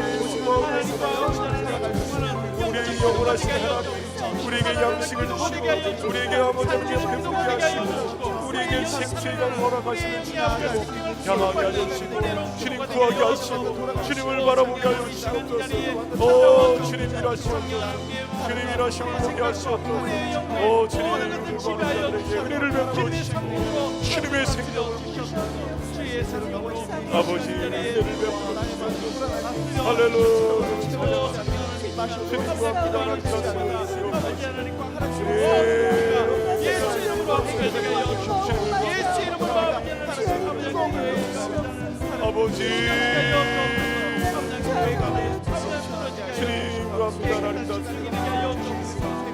우리에게 영원하신 하나님 우리에게 양식을 주시고 우리에게 아버지께 배부르게 하시고 우리에게 생수의 강을 허락하시는 주님께로 향하게 하여 주시고 주님 구하게 하시고 주님을 바라보게 하여 주시옵소서. 오 주님 일하시옵소서. 주님 일하심을 보게 하시옵소서. 오 주님을 구하는 자들에게 은혜를 베풀어 주시고 주님의 생명을 주시옵소서. 아버지 은혜를 베풀어 주시옵소서. 할렐루야. 주님과 함께 나갈 자들을 예수 이름으로 아버지 주님과 함께 나갈 자들을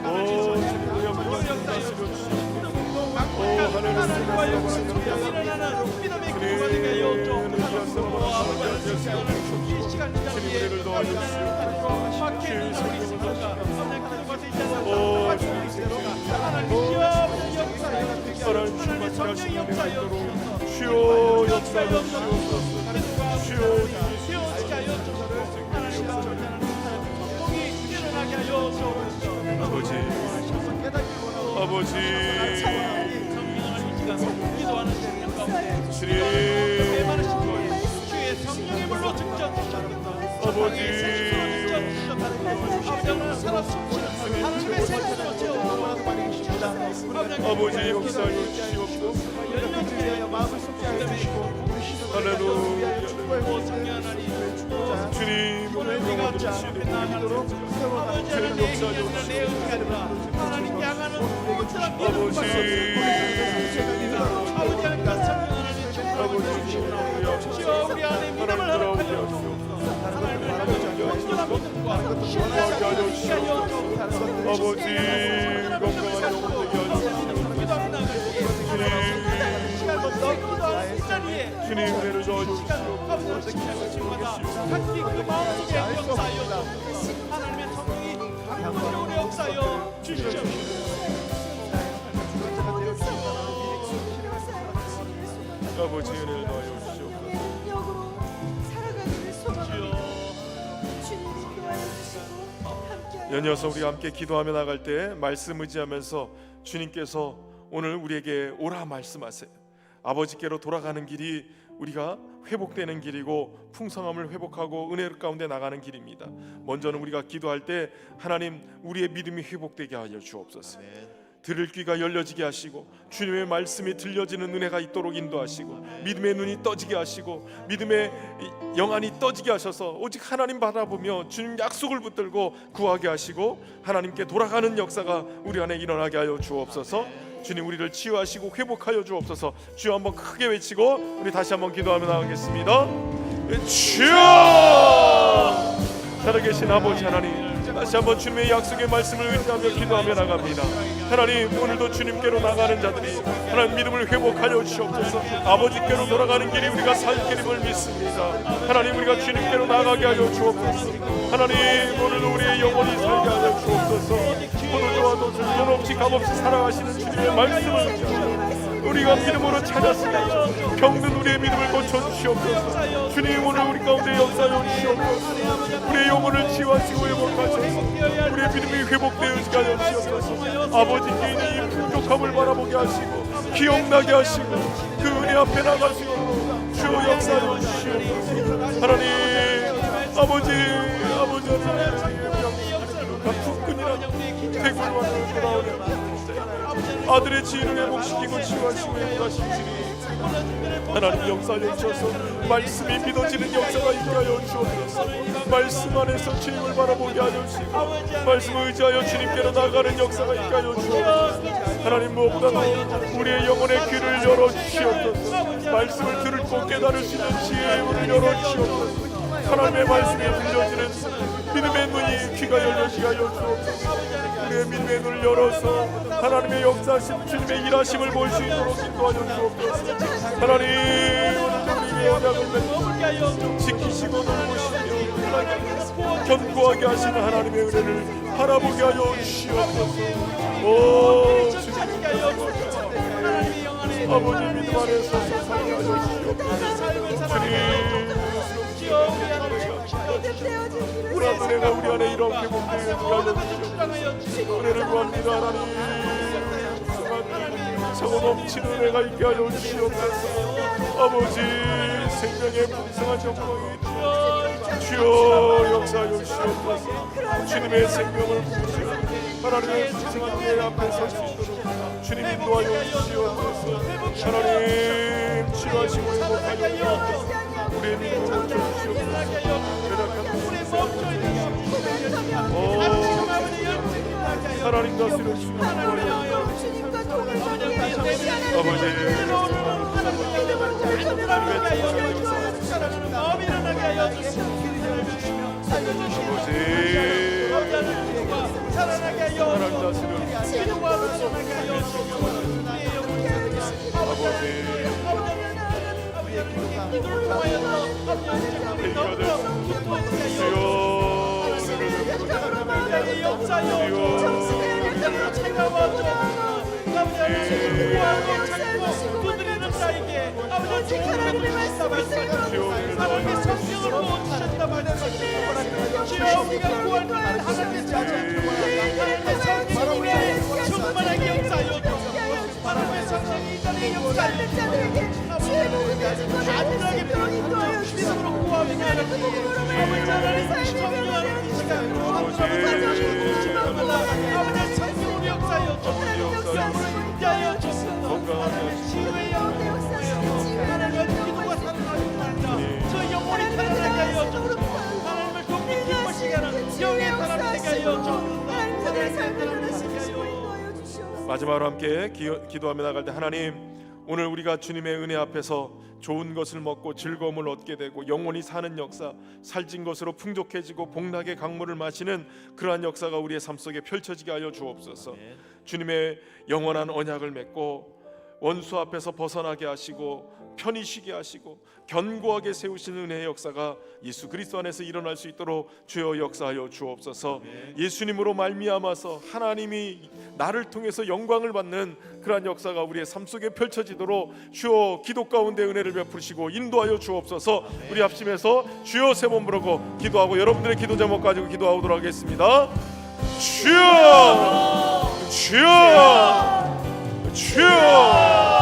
오 주님과 함께 다스려 주시옵소서. 오 하나님 주님을 도와주시옵소서. 주의 성령을 하나님 충만케 하시는 은혜가 있도록 주여 역사하여 주시옵소서. 주여 아버지 아버지 주님 아버지 역사하여 주시옵소서. 위하여 마음을 쏟게 하여 주시고 할렐루야. 주님 오늘 영원히 앞에 나아가도록 세워가는 주님 역사하여 내 의지가 아니라 하나님께 향하는 모든 사람 아버지. 아버지 하나님께 성령하나님 축복을 주시고 주여 우리 안에 믿음을 허락하여 하나님을 향하여 온전한 믿음과 신뢰하게 하여 주시옵소서. 아버지 건강한 영혼 되게 하여 주시옵소서. 주님 은혜를 저어주시옵소서. 각기 그 마음속에 역사하여 하나님의 성령이 강력으로 역사하여 주시옵소서. 아버지 은혜를 더하여 주시옵소서. 영으로 살아가기를 소망합니다. 주님 인도하여 주시고 함께 연이어서 우리가 함께 기도하며 나갈 때 말씀 의지하면서 주님께서 오늘 우리에게 오라 말씀하세요. 아버지께로 돌아가는 길이 우리가 회복되는 길이고 풍성함을 회복하고 은혜 가운데 나가는 길입니다. 먼저는 우리가 기도할 때 하나님 우리의 믿음이 회복되게 하여 주옵소서. 들을 귀가 열려지게 하시고 주님의 말씀이 들려지는 은혜가 있도록 인도하시고 믿음의 눈이 떠지게 하시고 믿음의 영안이 떠지게 하셔서 오직 하나님 바라보며 주님 약속을 붙들고 구하게 하시고 하나님께 돌아가는 역사가 우리 안에 일어나게 하여 주옵소서. 주님 우리를 치유하시고 회복하여 주옵소서. 주여 한번 크게 외치고 우리 다시 한번 기도하며 나가겠습니다. 주여 살아계신 아버지 하나님, 다시 한번 주님의 약속의 말씀을 의지하며 기도하며 나갑니다. 하나님 오늘도 주님께로 나가는 자들이 하나님 믿음을 회복하여 주옵소서. 아버지께로 돌아가는 길이 우리가 살 길임을 믿습니다. 하나님 우리가 주님께로 나가게 하여 주옵소서. 하나님 오늘도 우리의 영혼이 살게 하여 주옵소서. 포도주와 돛을 돈 없이 값 없이 살아가시는 주님의 말씀을 의지하며 우리가 믿음으로 찾았으니 병든 우리의 믿음을 고쳐주시옵소서. 주님 오늘 우리 가운데 역사하여 주시옵소서. 우리의 영혼을 치유하시고 회복하셔서 우리의 믿음이 회복되어지게 하여 주시옵소서. 아버지께 이 풍족함을 바라보게 하시고 기억나게 하시고 그 은혜 앞에 나가시고 주여 역사하여 주시옵소서. 하나님 아버지 하나님 북근이라 대굴로 돌아오려 아들의 지인을 회복시키고 치유하시고 회복하시니 하나님 역사하여 주셔서 말씀이 믿어지는 역사가 있게 하여 주옵소서. 말씀 안에서 주님을 바라보게 하여 주시고 말씀을 의지하여 주님께로 나가는 역사가 있게 하여 주옵소서. 하나님 무엇보다도 우리의 영혼의 귀를 열어주시옵소서. 말씀을 들고 깨달을 수 있는 지혜의 문을 열어주시옵소서. 하나님의 말씀이 들려지는 믿음의 눈이 귀가 열려지게 하여 주옵소서. 우리의 믿음의 눈을 열어서 하나님의 역사하심 주님의 일하심을 볼 수 있도록 인도하여 주옵소서. 하나님 오늘도 우리의 언약을 지키시고 돌보시며 견고하게 하시는 하나님의 은혜를 바라보게 하여 주시옵소서. 오 주님 아버지 믿음 안에서 살게 하여 주시옵소서. 주님 우리 은혜가 우리 안에 이렇게 복되게 하여 주시옵소서. 은혜를 구합니다. 하나님 차고 넘치는 은혜가 있게 하여 주시옵소서. 아버지 생명의 풍성한 영광이 주여 역사하여 주시옵소서. 주님의 생명을 부으시고 하나님의 풍성한 은혜 앞에 설 수 있도록 주님 인도하여 주시옵소서. 하나님 치유하시고 회복하여 주시옵소서. 우리의 믿음을 고쳐주시옵소서. 하나님 다스려 주시옵소서. 성령의 사람이 되게 하여 주옵소서. 하나님의 삶을 변화시키시고 인도하여 주시옵소서. 마지막으로 함께 기도하며 나갈 때 하나님, 오늘 우리가 주님의 은혜 앞에서 좋은 것을 먹고 즐거움을 얻게 되고 영원히 사는 역사, 살찐 것으로 풍족해지고 복락의 강물을 마시는 그러한 역사가 우리의 삶 속에 펼쳐지게 하여 주옵소서. 주님의 영원한 언약을 맺고 원수 앞에서 벗어나게 하시고 편히 쉬게 하시고 견고하게 세우시는 은혜의 역사가 예수 그리스도 안에서 일어날 수 있도록 주여 역사하여 주옵소서. 예수님으로 말미암아서 하나님이 나를 통해서 영광을 받는 그러한 역사가 우리의 삶 속에 펼쳐지도록 주여 기도 가운데 은혜를 베푸시고 인도하여 주옵소서. 우리 합심해서 주여 세 번 부르고 기도하고 여러분들의 기도 제목 가지고 기도하도록 하겠습니다. 주여, 주여, 주여.